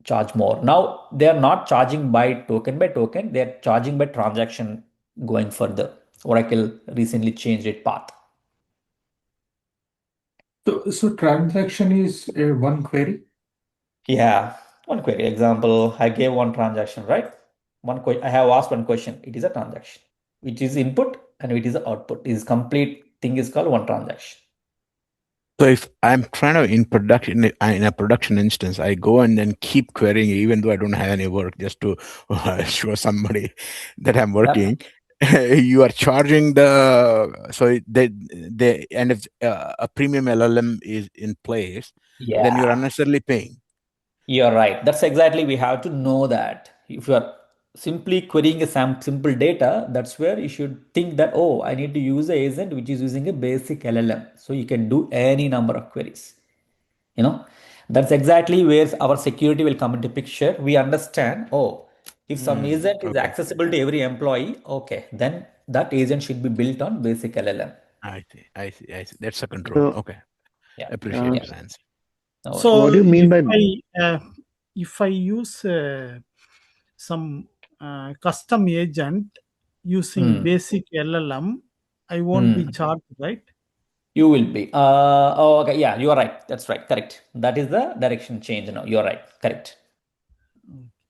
charge more. Now they are not charging by token, they are charging by transaction going further. Oracle recently changed its path. So transaction is one query. Yeah, one query. Example, I gave one transaction, right? I have asked one question. It is a transaction, which is input and it is the output. This complete thing is called one transaction. So if I'm trying to in a production instance, I go and then keep querying even though I don't have any work, just to show somebody that I'm working. You are charging and if a premium LLM is in place, then you're Yeah, unnecessarily paying. you're right. That's exactly, we have to know that. If you are simply querying a simple data, that's where you should think that, oh, I need to use a agent which is using a basic LLM. So you can do any number of queries. You know, that's exactly where our security will come into picture. We understand, oh, if some agent is Okay, accessible to every employee, okay, then that agent should be built on basic LLM. I see. That's a control. So, Okay, Yeah, appreciate yeah. that answer. No so worries. So what do you mean by if I use some custom agent using basic LLM, I won't be charged, right? You will be. Oh, okay. Yeah, you are right. That's right. Correct. That is the direction change now. You are right. Correct.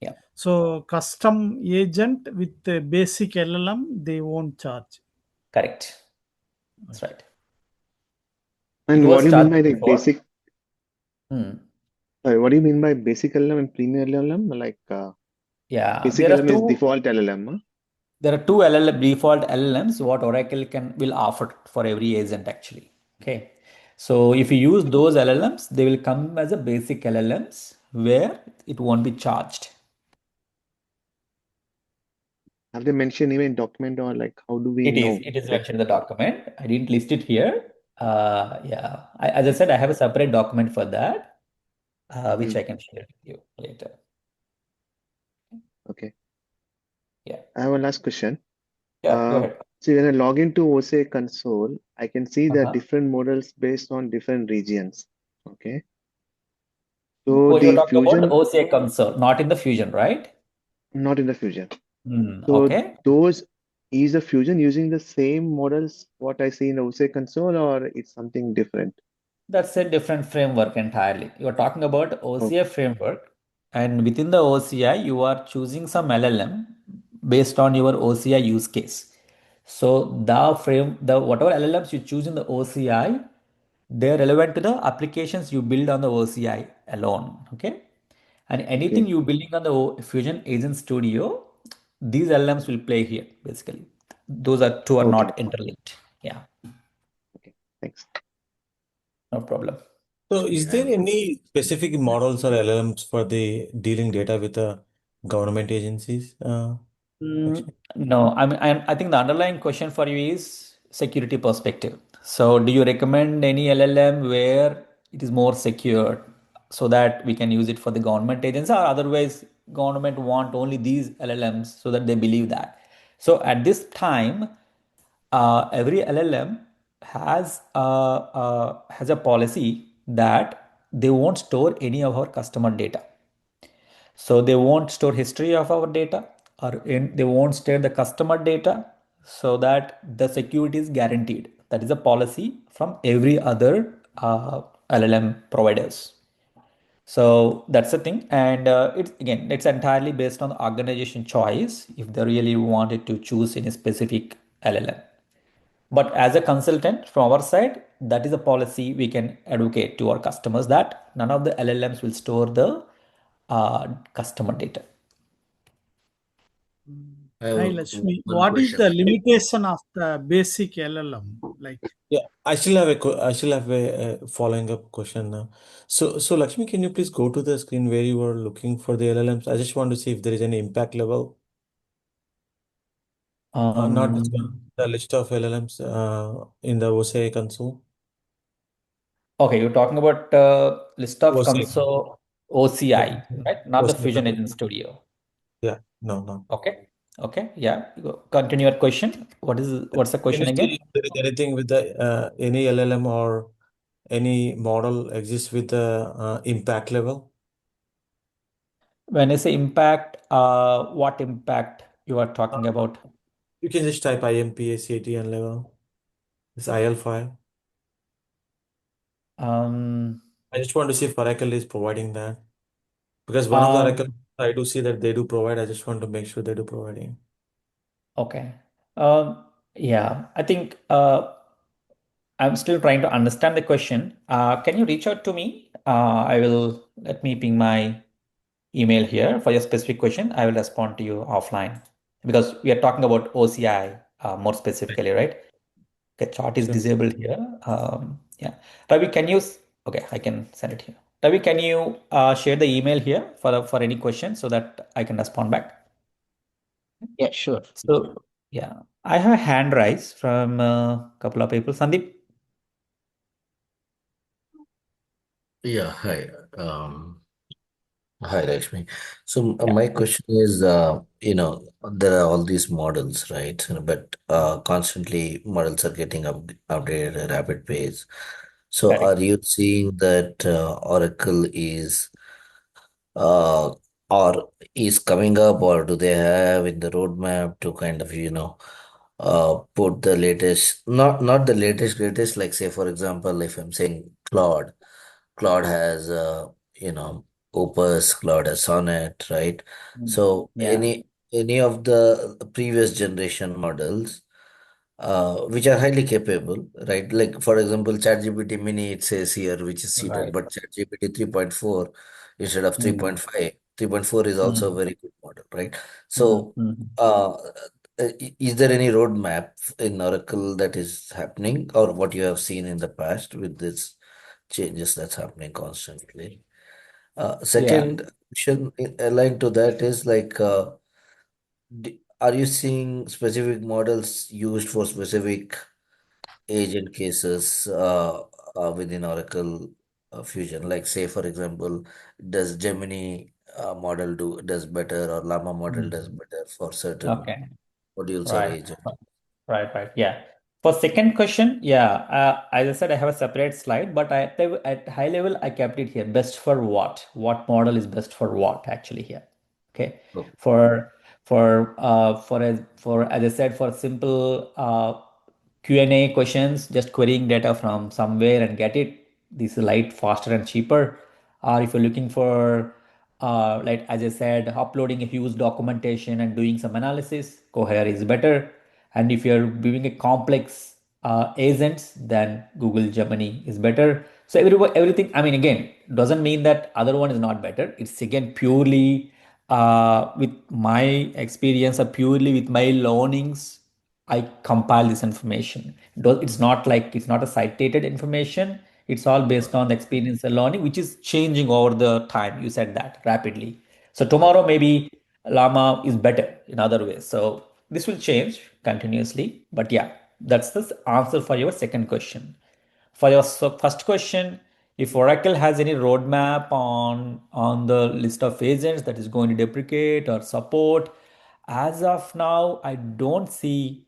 Yeah, So custom agent with the basic LLM, they won't charge. correct. That's right. It and what was do you mean by charging the before. basic? Hmm. Sorry, what do you mean by basic LLM and premium LLM? Like Yeah, basic LLM is default LLM. Huh? there are two LLM, default LLMs what Oracle will offer for every agent actually. Okay. So if you use those LLMs, they will come as a basic LLMs where it won't be charged. Have they mentioned even document, or like how do we know It is that? mentioned in the document. I didn't list it here. Yeah. As I said, I have a separate document for that, which I can share with you later. Okay. Yeah. I have a last question. Yeah, go ahead. So when I log into OCI console, I can see the Uh-huh. different models based on different regions. Okay. So Oh, you're the talking about Fusion, OCI console, not in the Fusion, right? not in the Fusion. So Okay. those is the Fusion using the same models what I see in the OCI console, or it's something different? That's a different framework entirely. You're talking about Oh, OCI framework, and within the OCI, you are choosing some LLM based on your OCI use case. So the whatever LLMs you choose in the OCI, they're relevant to the applications you build on the OCI alone. Okay, and anything okay. you building on the Fusion Agent Studio, these LLMs will play here basically. Those are two are Okay. not interlinked. Yeah, Okay. Thanks. no problem. So is there any specific models or LLMs for the dealing data with the government agencies? No, I think the underlying question for you is security perspective. So, do you recommend any LLM where it is more secure so that we can use it for the government agents, or otherwise government want only these LLMs so that they believe that? So, at this time, every LLM has a policy that they won't store any of our customer data. So they won't store history of our data, or they won't store the customer data, so that the security is guaranteed. That is a policy from every other LLM providers. So that's the thing, and it's entirely based on the organization choice if they really wanted to choose any specific LLM. But as a consultant from our side, that is a policy we can advocate to our customers that none of the LLMs will store the customer data. Hi, have Lakshmi. one What is question. the limitation of the basic LLM? Like, Yeah, I still have a following up question now. So Lakshmi, can you please go to the screen where you were looking for the LLMs? I just want to see if there is any impact level. Not this one, Um, the list of LLMs in the OCI console. okay, you're talking about list of OCI, console yeah, OCI, right? Not the OCI Fusion console. Engine Studio. Yeah, no. Okay. Okay. Yeah. Continue your question. What's the Can you question see again? if there is anything with the any LLM or any model exists with the impact level? When I say impact, what impact you are Uh, talking about? you can just type IMPA CATN level. It's IL file. Um, I just want to see if Oracle is providing that. Because one of the Oracle, um, I do see that they do provide. I just want to make sure they do providing. okay. Yeah, I think I'm still trying to understand the question. Can you reach out to me? Let me ping my email here for your specific question. I will respond to you offline because we are talking about OCI more specifically, right? Okay, chart is Sure. disabled here. Yeah. Ravi, can you? Okay, I can send it here. Ravi, can you share the email here for any questions so that I can respond back? Yeah, sure. So, yeah, I have a hand raise from a couple of people. Sandeep, Yeah, hi. Hi, Lakshmi. So yeah, my question is, there are all these models, right? But constantly models are getting updated at a rapid pace. So are correct. you seeing that Oracle is uh, or is coming up, or do they have in the roadmap to kind of, put the latest, not the latest greatest, like say for example, if I'm saying Claude has Opus, Claude has Sonnet, right? So Yeah. any of the previous generation models, which are highly capable, right? Like for example, ChatGPT Mini, it says here, which is seated, Right. but ChatGPT 3.4 instead of Mm, 3.5, 3.4 is also a mm, very good model, right? mm, So, mm. is there any roadmap in Oracle that is happening, or what you have seen in the past with this changes that's happening constantly? Yeah. Second question aligned to that is like, are you seeing specific models used for specific agent cases within Oracle Fusion? Like, say, for example, does Gemini model does better, or Llama model does Mm. better for certain Okay. modules or Right. agents? Right. Yeah. For second question, yeah, as I said, I have a separate slide, but at high level, I kept it here. Best for what? What model is best for what actually here? Okay. Oh, For as I said, for simple Q&A questions, just querying data from somewhere and get it. This is light, faster, and cheaper. Or if you're looking for like as I said, uploading a huge documentation and doing some analysis, Cohere is better. And if you're doing a complex agents, then Google Gemini is better. So everything, I mean, again, doesn't mean that other one is not better. It's again purely with my experience or purely with my learnings, I compile this information. It's not like it's not a cited information. It's all based on the experience and learning, which is changing over the time. You said that rapidly. So tomorrow maybe Llama is better in other ways. So this will change continuously. But yeah, that's the answer for your second question. For your first question, if Oracle has any roadmap on the list of agents that is going to deprecate or support, as of now, I don't see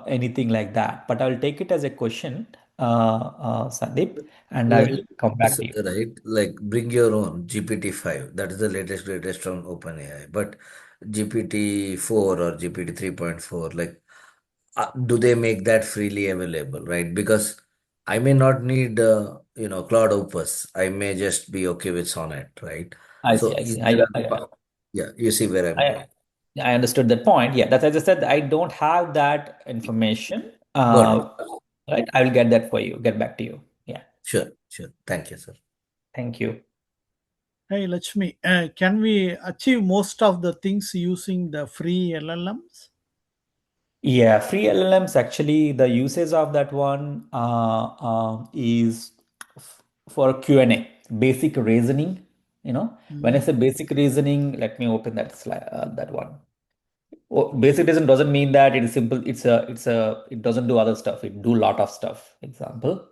anything like that. But I'll take it as a question, Sandeep, and I like will come back this, to you. right? Like bring your own GPT-5. That is the latest greatest from OpenAI. But GPT-4 or GPT 3.4, like, do they make that freely available, right? Because I may not need Cloud Opus, I may just be okay with Sonnet, right? I see. So there are yeah, you see where I'm I, going. I understood that point. Yeah, that's as I said, I don't have that information. Good. Right. I will get that for you, get back to you. Yeah. Sure, sure. Thank you, sir. Thank you. Hey, Lakshmi, can we achieve most of the things using the free LLMs? Yeah, free LLMs actually the usage of that one is for Q&A, basic reasoning. When I say basic reasoning, let me open that slide, that one. Basic reason doesn't mean that it is simple. It doesn't do other stuff. It do lot of stuff. Example.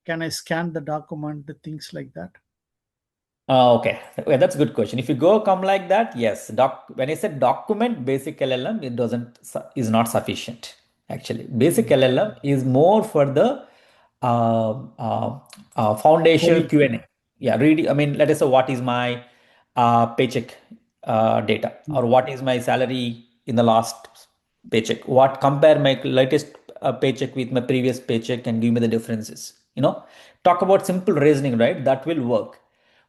Can I scan the document, the things like that? Okay, well, that's a good question. If you come like that, yes. When I said document basic LLM, it doesn't is not sufficient. Actually, basic LLM is more for the uh, uh, foundational Query. Q&A. Yeah, reading. I mean, let us say what is my paycheck data, or what is my salary in the last paycheck. What compare my latest paycheck with my previous paycheck and give me the differences. Talk about simple reasoning, right? That will work.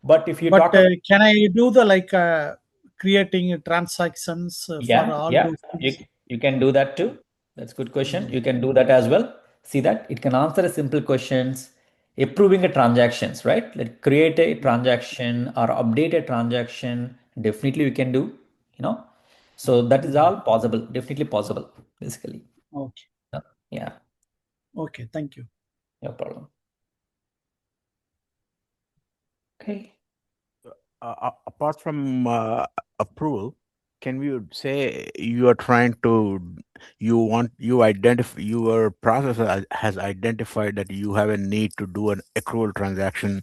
But if you But talk about, can I do the creating transactions for yeah, all yeah, those you, things? you can do that too. That's a good question. You can do that as well. See that it can answer a simple questions, approving a transactions, right? Like create a transaction or update a transaction. Definitely we can do, you know. So that is all possible, definitely possible, basically. Okay. Yeah, Okay. Thank you. no problem. Okay. Apart from approval, can we say you are trying to you identify your process has identified that you have a need to do an accrual transaction,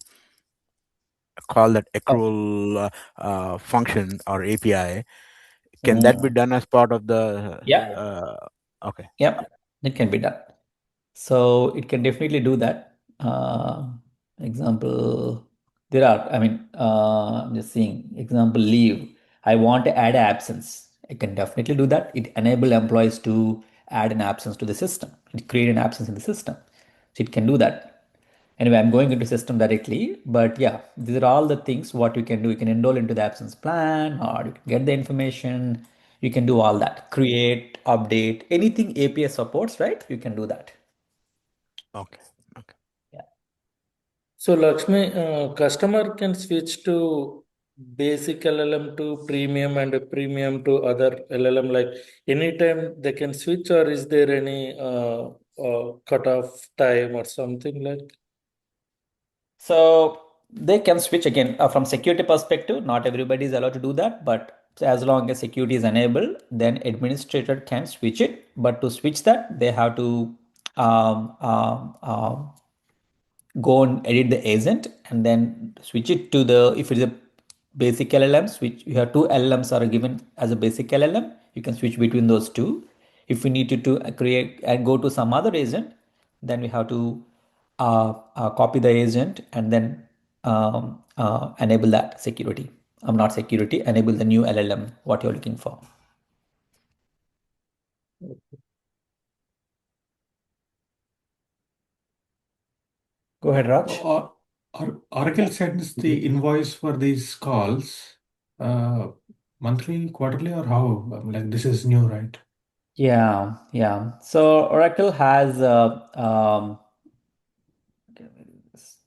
call that Oh, accrual function or API. Can that be mm, done as part of the yeah, okay? yep, it can be done. So it can definitely do that. Example, there are, I mean, I'm just seeing example leave. I want to add absence. I can definitely do that. It enable employees to add an absence to the system. It create an absence in the system. So it can do that. Anyway, I'm going into system directly, but yeah, these are all the things what you can do. You can enroll into the absence plan, or you can get the information. You can do all that. Create, update, anything API supports, right? You can do that. Okay. Okay. Yeah. So Lakshmi, customer can switch to basic LLM to premium and a premium to other LLM. Like anytime they can switch, or is there any cutoff time or something like? So they can switch again from security perspective. Not everybody is allowed to do that, but as long as security is enabled, then administrator can switch it. But to switch that, they have to um, um, um, go and edit the agent and then switch it to the, if it's a basic LLM, switch. You have two LLMs are given as a basic LLM. You can switch between those two. If we need to create and go to some other agent, then we have to copy the agent and then enable that security. I'm not security, enable the new LLM, what you're looking for. Go ahead, Raj. Oracle sends the invoice for these calls monthly, quarterly, or how? Like this is new, right? Yeah, yeah. So Oracle has okay, where is this?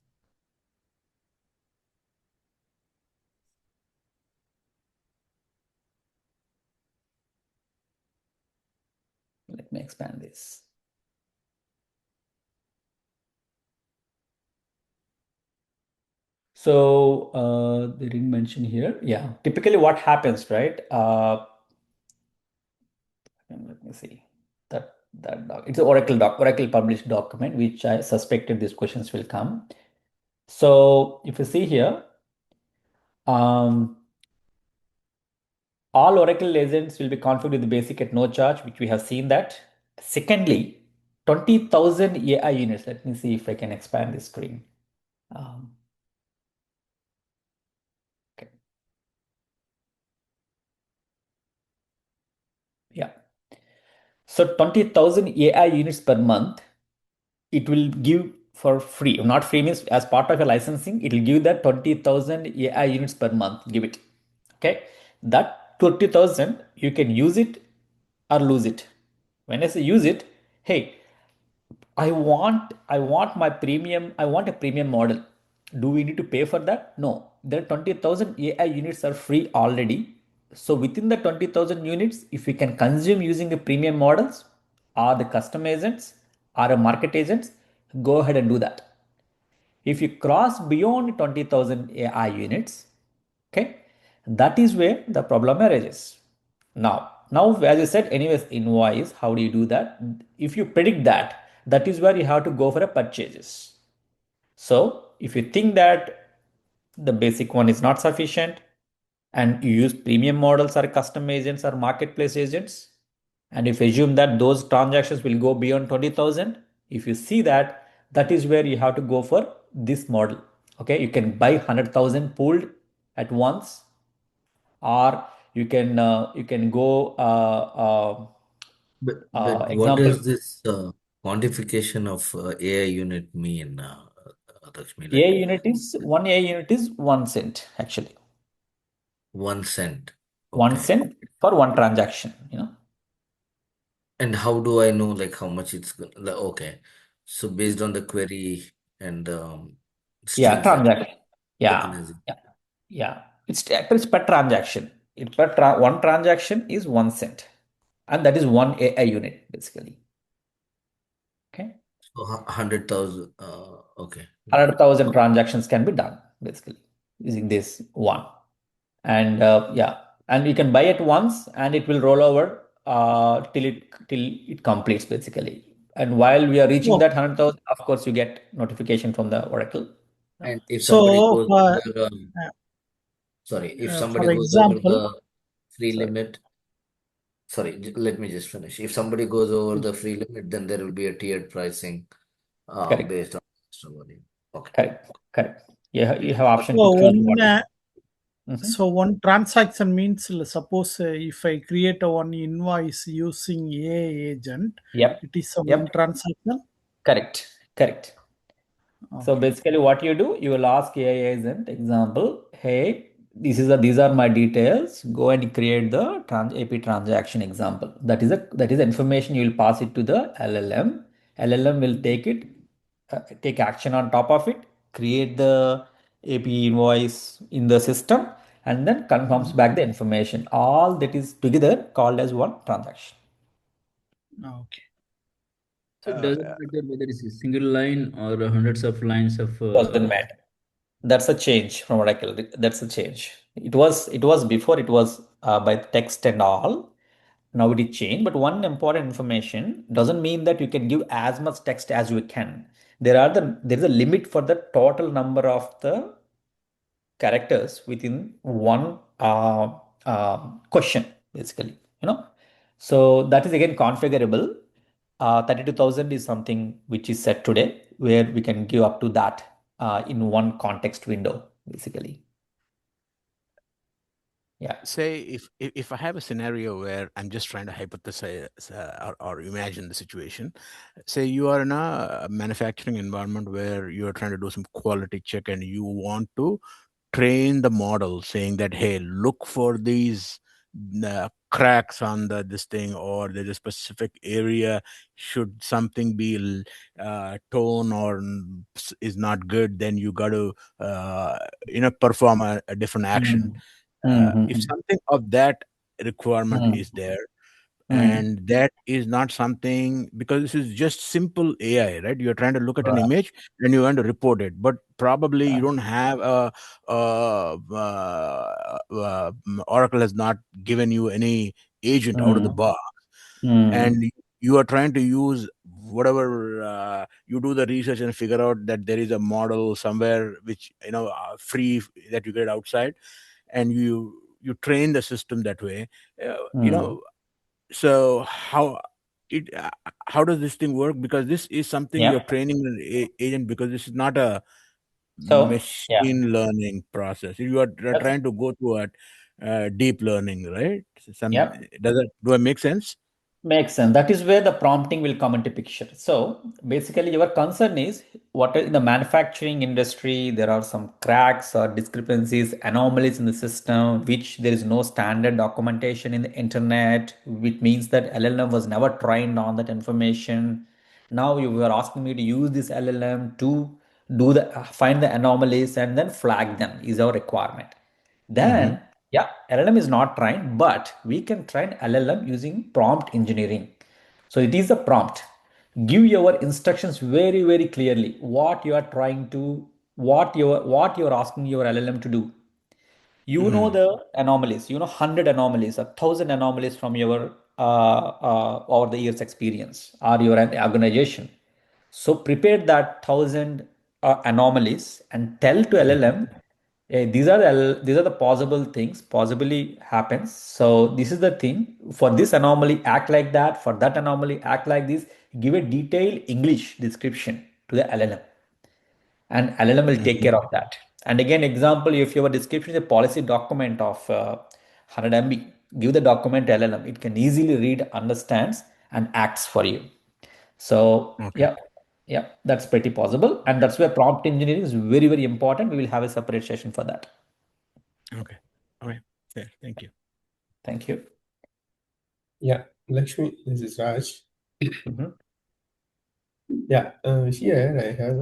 Let me expand this. So they didn't mention here. Yeah, typically what happens, right? Let me see that doc. It's an Oracle published document, which I suspected these questions will come. So if you see here, um, all Oracle agents will be configured with the basic at no charge, which we have seen that. Secondly, 20,000 AI units. Let me see if I can expand the screen. Um, okay. Yeah. So 20,000 AI units per month, it will give for free. Not free means as part of your licensing, it will give that 20,000 AI units per month. Give it. Okay. That 20,000, you can use it or lose it. When I say use it, hey, I want my premium, I want a premium model. Do we need to pay for that? No. There are 20,000 AI units are free already. So within the 20,000 units, if we can consume using the premium models or the custom agents or a market agents, go ahead and do that. If you cross beyond 20,000 AI units, okay, that is where the problem arises. Now, as you said, anyways, invoice, how do you do that? If you predict that, that is where you have to go for a purchases. So if you think that the basic one is not sufficient and you use premium models or custom agents or marketplace agents, and if you assume that those transactions will go beyond 20,000, if you see that, that is where you have to go for this model. Okay, you can buy 100,000 pooled at once, or you can go But what example. does this quantification of AI unit mean, Lakshmi? AI Like unit is one AI unit is 1 cent actually. 1 cent. One Okay. cent for one transaction. And how do I know like how much it's going like, okay. So based on the query and Yeah, strings that transaction. Yeah, tokenizing. yeah, yeah. It's per transaction. One transaction is 1 cent, and that is one AI unit basically. Okay, So 100,000. Okay, got it. 100,000 transactions can be done basically using this one, and yeah, and you can buy it once, and it will roll over till it completes basically. And while we are reaching Oh, that 100,000, of course, you get notification from the Oracle. And if somebody so goes for over, sorry, if somebody for goes over example, the free Sorry. limit, sorry, let me just finish. If somebody goes over the free limit, then there will be a tiered pricing Correct, based on customer volume. Okay. correct. You have option so to choose one what. Mhm. so one transaction means suppose if I create a one invoice using a agent, Yep, it is a one yep, transaction. correct. So Okay. basically, what you do, you will ask AI agent, example, hey, these are my details. Go and create the AP transaction example. That is information you will pass it to the LLM. LLM will take action on top of it, create the AP invoice in the system, and then confirms back the information. All that is together called as one transaction. Okay. So it doesn't matter whether it's a single line or hundreds of lines of. Doesn't matter. That's a change from Oracle. That's a change. It was before, it was by text and all. Now it is changed. But one important information doesn't mean that you can give as much text as you can. There is a limit for the total number of the characters within one question, basically. So that is again configurable. 32,000 is something which is set today, where we can give up to that in one context window, basically. Yeah. Say if I have a scenario where I'm just trying to hypothesize or imagine the situation. Say you are in a manufacturing environment where you are trying to do some quality check and you want to train the model saying that, hey, look for these cracks on this thing, or there's a specific area, should something be tone or is not good, then you got to perform a different action. Mm. Mm, If mm, something of that requirement mm, is there, mm, and that is not something, because this is just simple AI, right? You're trying to look at an right. image and you want to report it, but probably you don't have Oracle has not given you any agent out of the Mm, box, mm, and you are trying to use whatever you do the research and figure out that there is a model somewhere which free that you get outside, and you train the system that way. uh, you mm. know so it how does this thing work? Because this is something you're Yeah. training an agent, because this is not a So, yeah, machine learning process. You are that's, trying to go through a deep learning, right? Some yeah. does that do I make sense? Makes sense. That is where the prompting will come into picture. So basically, your concern is what in the manufacturing industry, there are some cracks or discrepancies, anomalies in the system, which there is no standard documentation in the internet, which means that LLM was never trained on that information. Now you were asking me to use this LLM to do the find the anomalies and then flag them is our requirement. Mm-hmm. Then, yeah, LLM is not trained, but we can train LLM using prompt engineering. So it is a prompt. Give your instructions very, very clearly what you are trying to, what you're asking your LLM to do. You know Mm-hmm. the anomalies, 100 anomalies, 1,000 anomalies from your over the years experience or your organization. So prepare that 1,000 anomalies and tell to LLM, "Hey, these are the possible things possibly happens. So this is the thing for this anomaly act like that. For that anomaly act like this. Give a detailed English description to the LLM, and LLM will take care Mm-hmm. of that. And again, example, if your description is a policy document of 100 MB, give the document to LLM. It can easily read, understands, and acts for you. So Okay. yeah, that's pretty possible, and that's where prompt engineering is very, very important. We will have a separate session for that. Okay. Okay. Fair. Thank you. Thank you. Yeah, Lakshmi, this is Raj. Mhm. Yeah, here I have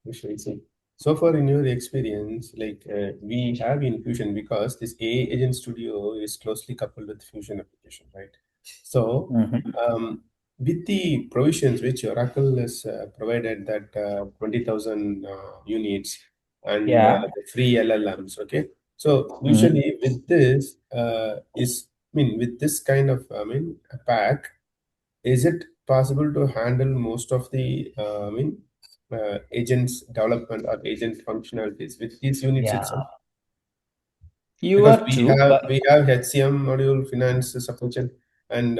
visually see. So far in your experience, we have in Fusion because this AI Agent Studio is closely coupled with Fusion application, right? So Mhm. with the provisions which Oracle has provided, that 20,000 units and Yeah. the free LLMs, okay? So Mhm. usually with this with this kind of a pack, is it possible to handle most of the agents development or agent functionalities with these units Yeah. itself? You Because are true, but we have HCM module, finance, supply chain, and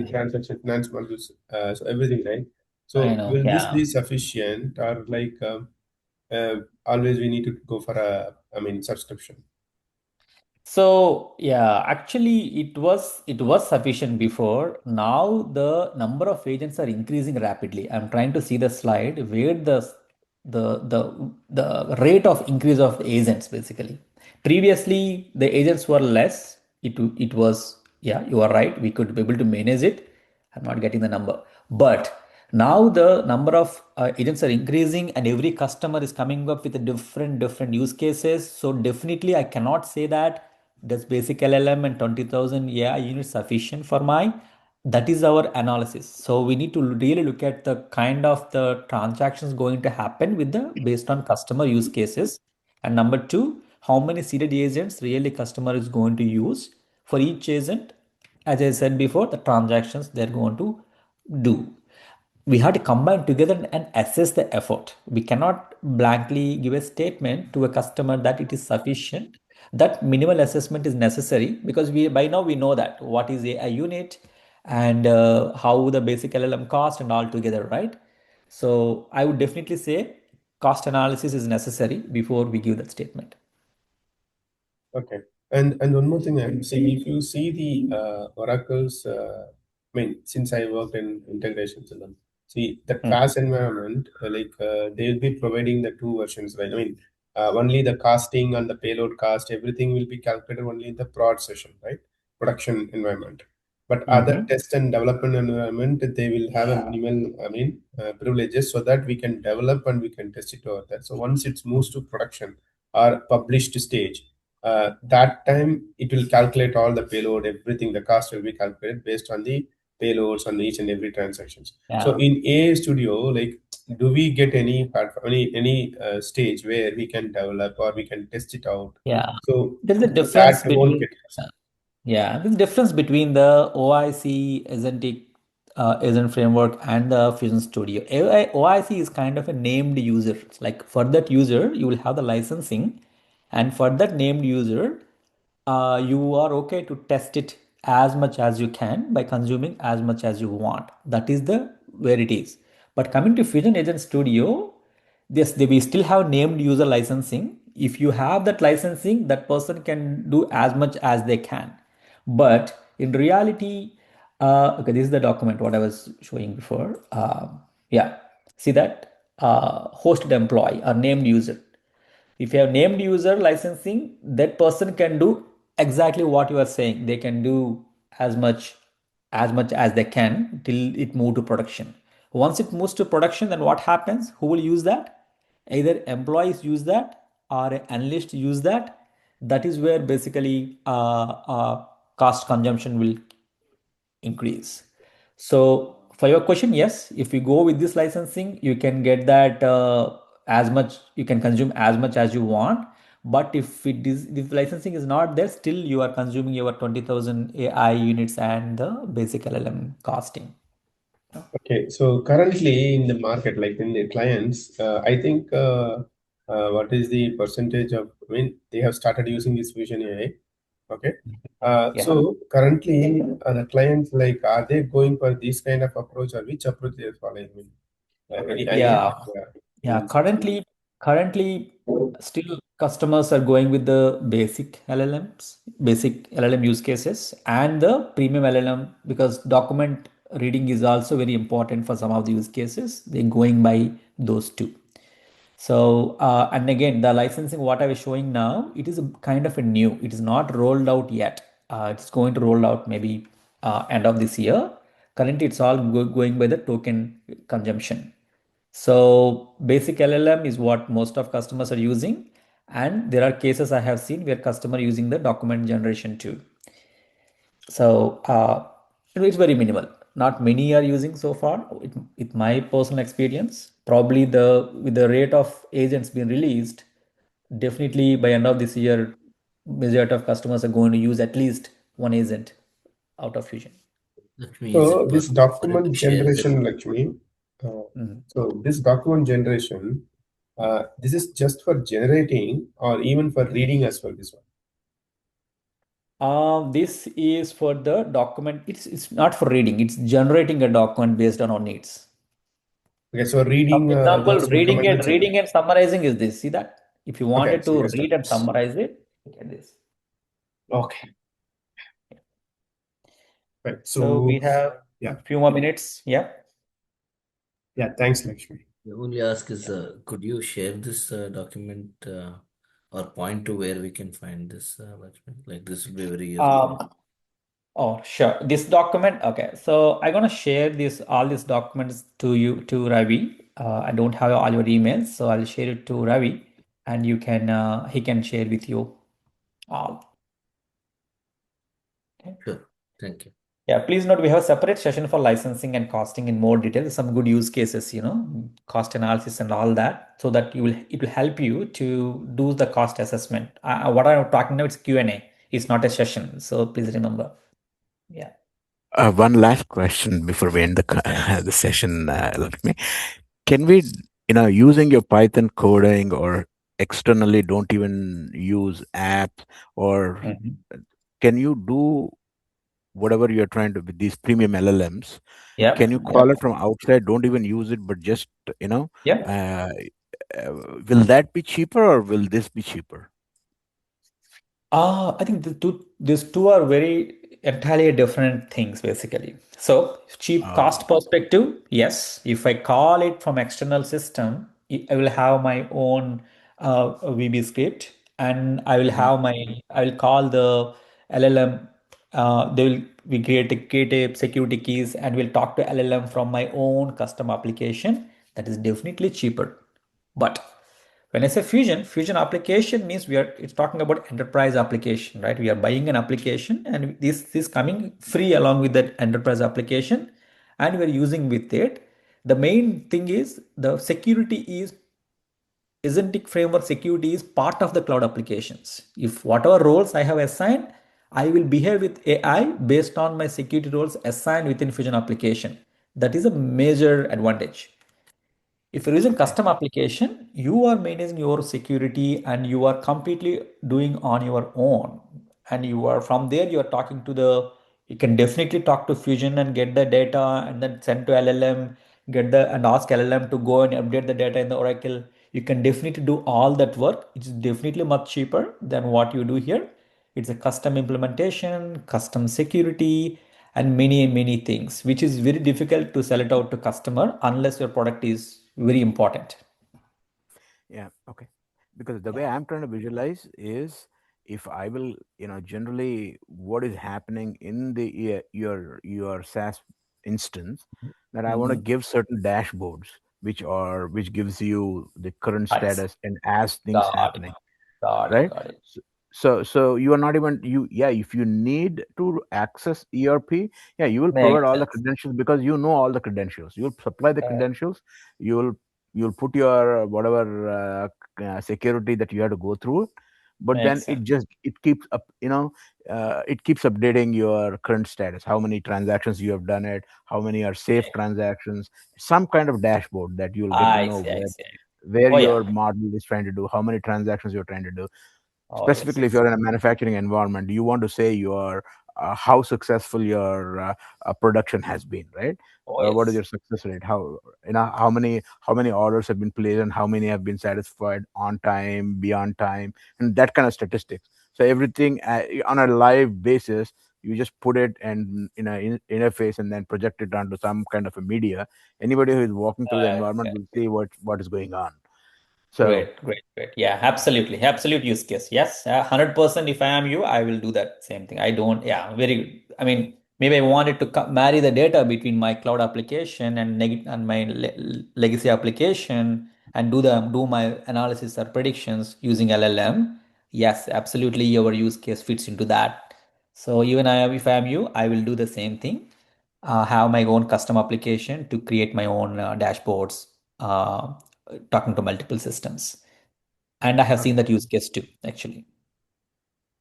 transaction finance modules, so everything, right? I So know. will this Yeah. be sufficient, or always we need to go for a subscription? So yeah, actually it was sufficient before. Now the number of agents are increasing rapidly. I'm trying to see the slide where the rate of increase of the agents basically. Previously the agents were less. It was, yeah, you are right. We could be able to manage it. I'm not getting the number, but now the number of agents are increasing, and every customer is coming up with a different use cases. So definitely, I cannot say that does basic LLM and 20,000 AI units sufficient for my. That is our analysis. So we need to really look at the kind of the transactions going to happen with the based on customer use cases. And number two, how many seeded agents really customer is going to use for each agent. As I said before, the transactions they're going to do. We have to combine together and assess the effort. We cannot blankly give a statement to a customer that it is sufficient. That minimal assessment is necessary because we by now we know that what is a unit and how the basic LLM cost and all together, right? So I would definitely say cost analysis is necessary before we give that statement. Okay. And one more thing I'm saying, if you see the Oracle's, since I worked in integrations in them, see the Mhm. class environment, they'll be providing the two versions, right? Only the casting and the payload cost, everything will be calculated only in the prod session, right? Production environment. But other Mhm. test and development environment, they will have a minimal, privileges so that we can develop and we can test it over there. So once it moves to production or published stage, that time it will calculate all the payload, everything, the cost will be calculated based on the payloads on each and every transactions. So Yeah, in AI Studio, do we get any any stage where we can develop or we can test it out? yeah. So There's a that difference won't between get lost. yeah, the difference between the OIC agentic agent framework and the Fusion Studio. OIC is kind of a named user. It's like for that user, you will have the licensing, and for that named user, you are okay to test it as much as you can by consuming as much as you want. That is the where it is. But coming to Fusion Agent Studio, yes, we still have named user licensing. If you have that licensing, that person can do as much as they can. But in reality, Okay, this is the document what I was showing before. Yeah, see that hosted employee or named user. If you have named user licensing, that person can do exactly what you are saying. They can do as much as they can till it move to production. Once it moves to production, then what happens? Who will use that? Either employees use that or analysts use that. That is where basically cost consumption will increase. So for your question, yes, if you go with this licensing, you can get that as much, you can consume as much as you want. But if licensing is not there, still you are consuming your 20,000 AI units and the basic LLM costing. Okay, so currently in the market, like in the clients, I think what is the percentage of, I mean, they have started using this Vision AI. Okay. Yeah. So currently, the clients, like, are they going for this kind of approach or which approach they are following? I mean, any idea? Yeah. Yeah. Any Currently, still customers are going with the basic LLMs, basic LLM use cases, and the premium LLM because document reading is also very important for some of the use cases. They're going by those two. So, and again, the licensing, what I was showing now, it is a kind of a new, it is not rolled out yet. It's going to roll out maybe end of this year. Currently, it's all going by the token consumption. So basic LLM is what most of customers are using. And there are cases I have seen where customer using the document generation too. So it's very minimal. Not many are using so far. With my personal experience, probably the with the rate of agents being released, definitely by end of this year, majority of customers are going to use at least one agent out of Fusion. Lakshmi, is So it this possible for you document to share the? generation, Lakshmi, so this document generation, this is just for generating or even for reading as well, this one. This is for the document. It's not for reading. It's generating a document based on our needs. Okay, so Some reading example, those recommended generation. reading and summarizing is this. See that? If you Okay, wanted so to yes, read and summarize it, look at this. okay, right. So we So have yeah, a few more minutes. Yeah. yeah. Thanks, Lakshmi. The only ask is, could you share this document or point to where we can find this, Lakshmi? Like this will be very useful. Oh, sure. This document. Okay. So I'm gonna share all these documents to you to Ravi. I don't have all your emails, so I'll share it to Ravi, and you can he can share with you all. Okay. Sure. Thank you. Yeah, please note we have a separate session for licensing and costing in more detail. Some good use cases, cost analysis and all that, so that it will help you to do the cost assessment. What I'm talking now, it's Q&A. It's not a session, so please remember. Yeah. One last question before we end the session, Lakshmi. Can we, using your Python coding or externally, don't even use apps, or can you do whatever you're trying to with these premium LLMs? Yeah. Can you call it from outside? Don't even use it, but just will that be cheaper or will this be cheaper? I think these two are very entirely different things, basically. So, cheap cost perspective, yes. If I call it from external system, I will have my own VB script, and I will call the LLM. They will we create a security keys, and we'll talk to LLM from my own custom application. That is definitely cheaper, but when I say fusion application means it's talking about enterprise application, right? We are buying an application and this is coming free along with that enterprise application and we're using with it. The main thing is the security is agentic framework security is part of the cloud applications. If whatever roles I have assigned, I will behave with AI based on my security roles assigned within Fusion application. That is a major advantage. If you're using custom application, you are managing your security and you are completely doing on your own. And you are from there, you are talking to you can definitely talk to Fusion and get the data and then send to LLM, and ask LLM to go and update the data in the Oracle. You can definitely do all that work. It's definitely much cheaper than what you do here. It's a custom implementation, custom security, and many things, which is very difficult to sell it out to customer unless your product is very important. Yeah, okay. Because the way I'm trying to visualize is, if I will, generally what is happening in the your SaaS instance, that I want to Mhm. give certain dashboards which gives you the current Nice. status and as things Got it. happening, Got it. right? Got it. So you are not even you yeah, if you need to access ERP, yeah, you will provide Makes all the sense. credentials because you know all the credentials. You'll supply the Correct. credentials. You'll put your whatever security that you have to go through, but then Makes sense. it keeps up, it keeps updating your current status, how many transactions you have done it, how many are safe transactions, some kind of dashboard that you'll get to I know see. I where see. where Oh yeah. your model is trying to do, how many transactions you're trying to do. Oh yes. Specifically, if Yes. you're in a manufacturing environment, you want to say your how successful your production has been, right? Oh What is yes. your success rate? How, how many orders have been placed and how many have been satisfied on time, beyond time, and that kind of statistics. So everything on a live basis, you just put it and in a interface and then project it onto some kind of a media. Anybody who is walking through the environment will see what is going on. So Great. Yeah, absolutely. Absolute use case. Yes, 100%. If I am you, I will do that same thing. I don't, yeah, very good. I mean, maybe I wanted to marry the data between my cloud application and my legacy application and do my analysis or predictions using LLM. Yes, absolutely. Your use case fits into that. So even if I am you, I will do the same thing. Have my own custom application to create my own dashboards. Talking to multiple systems. And I have seen okay. that use case too, actually.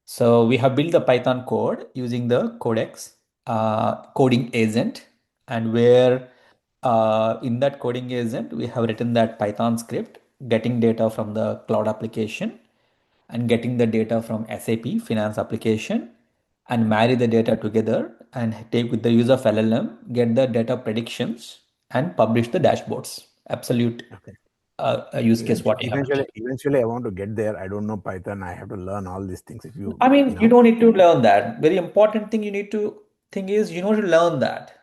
So we have built the Python code using the Codex coding agent, and where in that coding agent we have written that Python script, getting data from the cloud application and getting the data from SAP finance application, and marry the data together and take with the use of LLM, get the data predictions and publish the dashboards. Absolute Okay. use case what you have mentioned. Eventually, I want to get there. I don't know Python. I have to learn all these things. If you, I mean, you don't need to learn that. Very important thing you need to think is you need to learn that.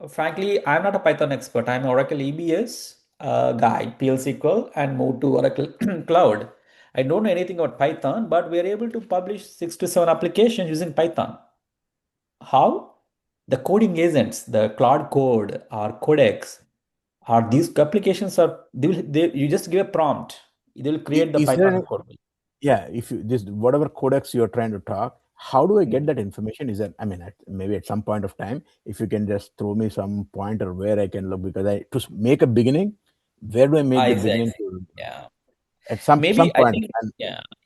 Frankly, I'm not a Python expert. I'm an Oracle EBS guy, PL SQL, and moved to Oracle Cloud. I don't know anything about Python, but we are able to publish 6 to 7 applications using Python. How? The coding agents, the Cloud Code or Codex, are these applications are you just give a prompt, they will create the is there Python any, code. yeah, if you this whatever codex you're trying to talk, how do I get Mm. that information? Is that, I mean, maybe at some point of time, if you can just throw me some pointer where I can look, because make a beginning, where do I make the I see, I beginning see. to Yeah. at some Maybe I point of think, time?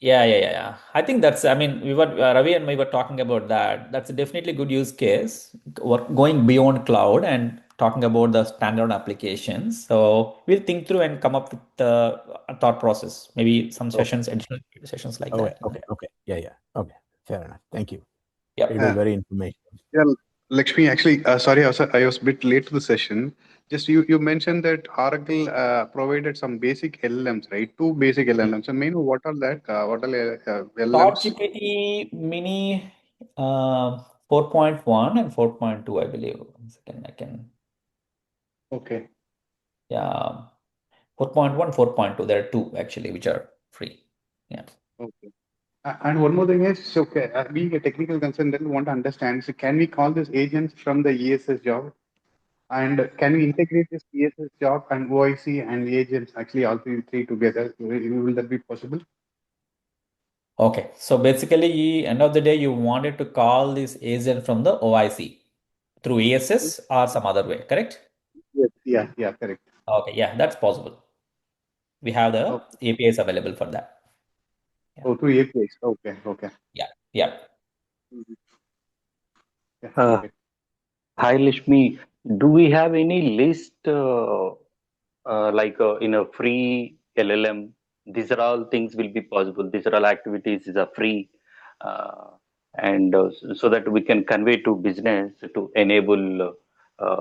yeah. I think that's, I mean, we were, Ravi and we were talking about that. That's a definitely good use case, going beyond cloud and talking about the standard applications. So we'll think through and come up with a thought process, maybe some Okay. sessions, additional sessions like Okay. that. Okay. Yeah. Okay. Fair enough. Thank you. It Yep. was Uh, very informational. yeah, Lakshmi, actually, sorry, I was a bit late to the session. Just you mentioned that Oracle provided some basic LLMs, right? Two basic LLMs. So, may I know what are that? What are Thought LLMs? GPT mini 4.1 and 4.2, I believe. One second, I can, Okay. yeah. 4.1, 4.2. There are two actually which are free. Yeah. Okay. And one more thing is, so being a technical consultant, want to understand. So, can we call this agents from the ESS job? And can we integrate this ESS job and OIC and agents actually all three together? Will that be possible? Okay. So basically, end of the day, you wanted to call this agent from the OIC through ESS or some other way, correct? Yes. Yeah, correct. Okay. Yeah, that's possible. We have the Oh, APIs available for that. Yeah. oh, through APIs. Okay. Yeah. Mhm. Yeah, Uh, okay. Hi, Lishmi. Do we have any list like in a free LLM? These are all things will be possible. These are all activities. These are free, uh, and so that we can convey to business to enable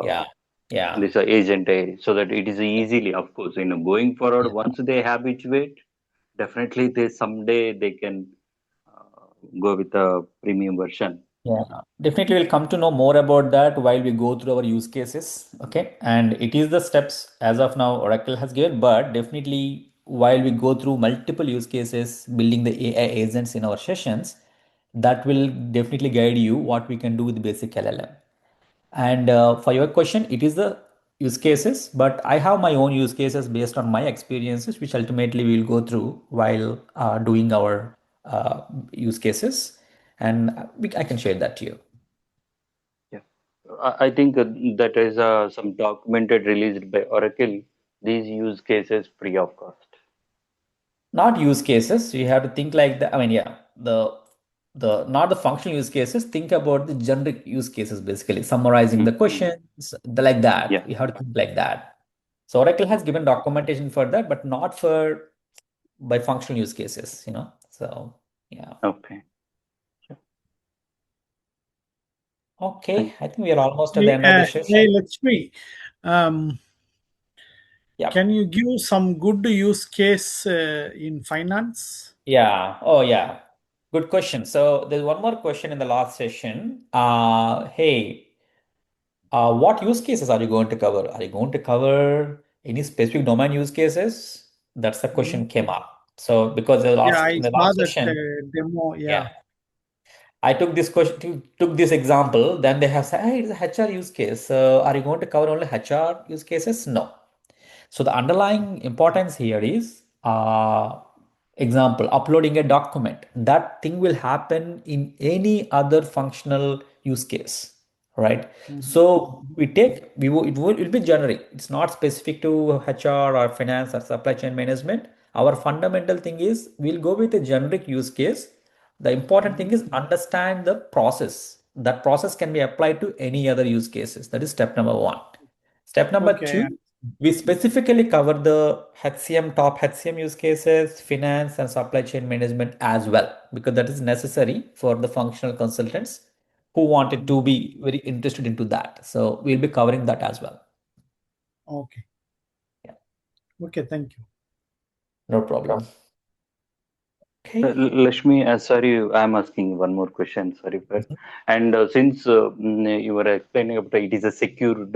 Yeah. Yeah. this agent AI, so that it is easily, of course, going forward. Yeah. Once they habituate, definitely they someday they can go with a premium version. Yeah, definitely we'll come to know more about that while we go through our use cases. Okay. And it is the steps as of now Oracle has given, but definitely while we go through multiple use cases, building the AI agents in our sessions, that will definitely guide you what we can do with basic LLM. And for your question, it is the use cases, but I have my own use cases based on my experiences, which ultimately we will go through while doing our use cases. And I can share that to you. Yeah. I think that is some documented released by Oracle. These use cases free of cost. Not use cases. You have to think like the, I mean, yeah, the not the functional use cases. Think about the generic use cases, basically summarizing the Mm-hmm. questions, like that. Yeah. You have to think like that. So Oracle has given documentation for that, but not for by functional use cases, So yeah. Okay. Sure. Okay, Thank I think we are almost at the end of the Hey, session. Lakshmi, um, Yeah. can you give some good use case in finance? Yeah. Oh, yeah. Good question. So there's one more question in the last session. Hey, what use cases are you going to cover? Are you going to cover any specific domain use cases? That's the Mhm. question came up. So because Yeah, I in the saw last that session, demo. yeah, Yeah. I took this question, took this example. Then they have said, hey, it's a HR use case. Are you going to cover only HR use cases? No. So the underlying importance here is example, uploading a document. That thing will happen in any other functional use case, right? Mhm. So it will be generic. It's not specific to HR or finance or supply chain management. Our fundamental thing is we'll go with a generic use case. The important thing Mhm. is understand the process. That process can be applied to any other use cases. That is step number one. Step number Okay. two, we specifically cover the HCM, top HCM use cases, finance and supply chain management as well, because that is necessary for the functional consultants who wanted to Mhm. be very interested into that. So we'll be covering that as well. Okay. Yeah, Okay. Thank you. no problem. Okay. Lakshmi, sorry, I'm asking one more question. Sorry for. And since you were explaining about it is a secured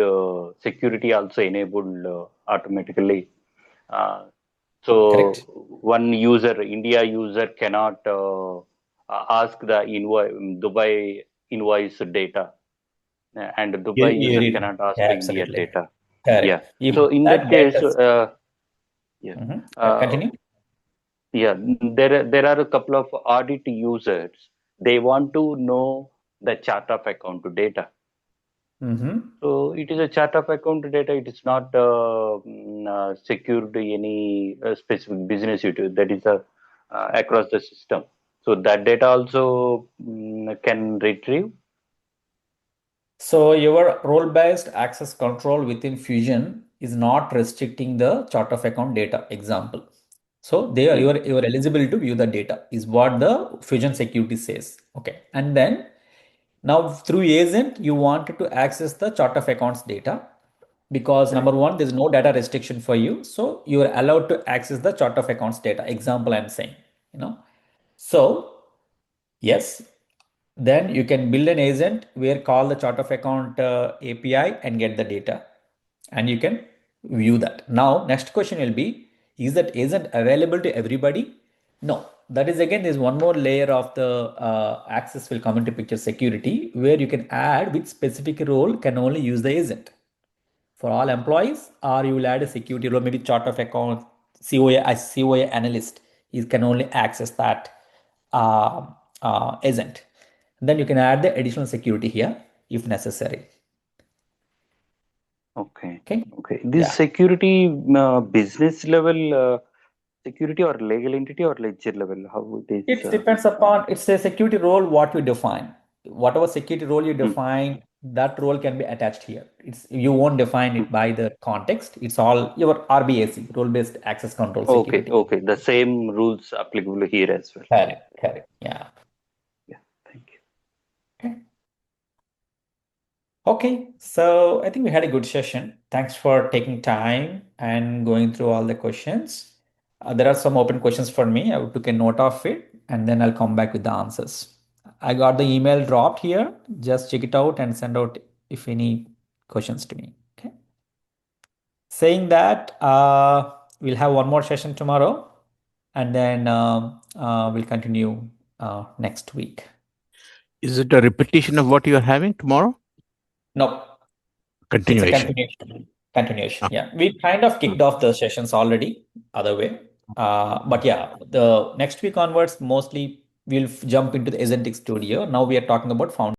security also enabled automatically. Uh, so Correct. one user, India user, cannot ask the invoice Dubai invoice data, and Dubai user cannot ask Yeah, India absolutely. data. Yeah. Correct. If So in that that case, data, yeah. Uh, continue. Yeah, there are a couple of audit users. They want to know the chart of account data. Mm-hmm. So it is a chart of account data. It is not secured to any specific business unit. That is across the system. So that data also can retrieve. So your role-based access control within Fusion is not restricting the chart of account data example. So there Hmm. you are eligible to view the data is what the Fusion security says. Okay. And then now through agent, you wanted to access the chart of accounts data because number Correct. one, there's no data restriction for you. So you are allowed to access the chart of accounts data. Example, I'm saying, you know. So yes, then you can build an agent where call the chart of account API and get the data and you can view that. Now, next question will be, is that agent available to everybody? No, that is again, there's one more layer of the access will come into picture security where you can add which specific role can only use the agent for all employees, or you will add a security role, maybe chart of account, COA, as COA analyst, you can only access that agent. Then you can add the additional security here if necessary. Okay. Okay. Okay. This Yeah. security business level security or legal entity or ledger level? How it is? It depends upon it's a security role what you define. Whatever security role you Hmm. define, that role can be attached here. It's you won't define Hmm. it by the context. It's all your RBAC, role-based access control Okay, security. okay. The same rules applicable here as well. Correct, correct. Yeah. Yeah, thank you. Okay. Okay, so I think we had a good session. Thanks for taking time and going through all the questions. There are some open questions for me. I took a note of it and then I'll come back with the answers. I got the email dropped here. Just check it out and send out if any questions to me. Okay. Saying that, we'll have one more session tomorrow, and then we'll continue next week. Is it a repetition of what you are having tomorrow? No, it's a Continuation. continuation. Okay. Yeah, we kind of kicked off the sessions already, other way. But yeah, the next week onwards, mostly we'll jump into the Agentic Studio. Now we are talking about foundation.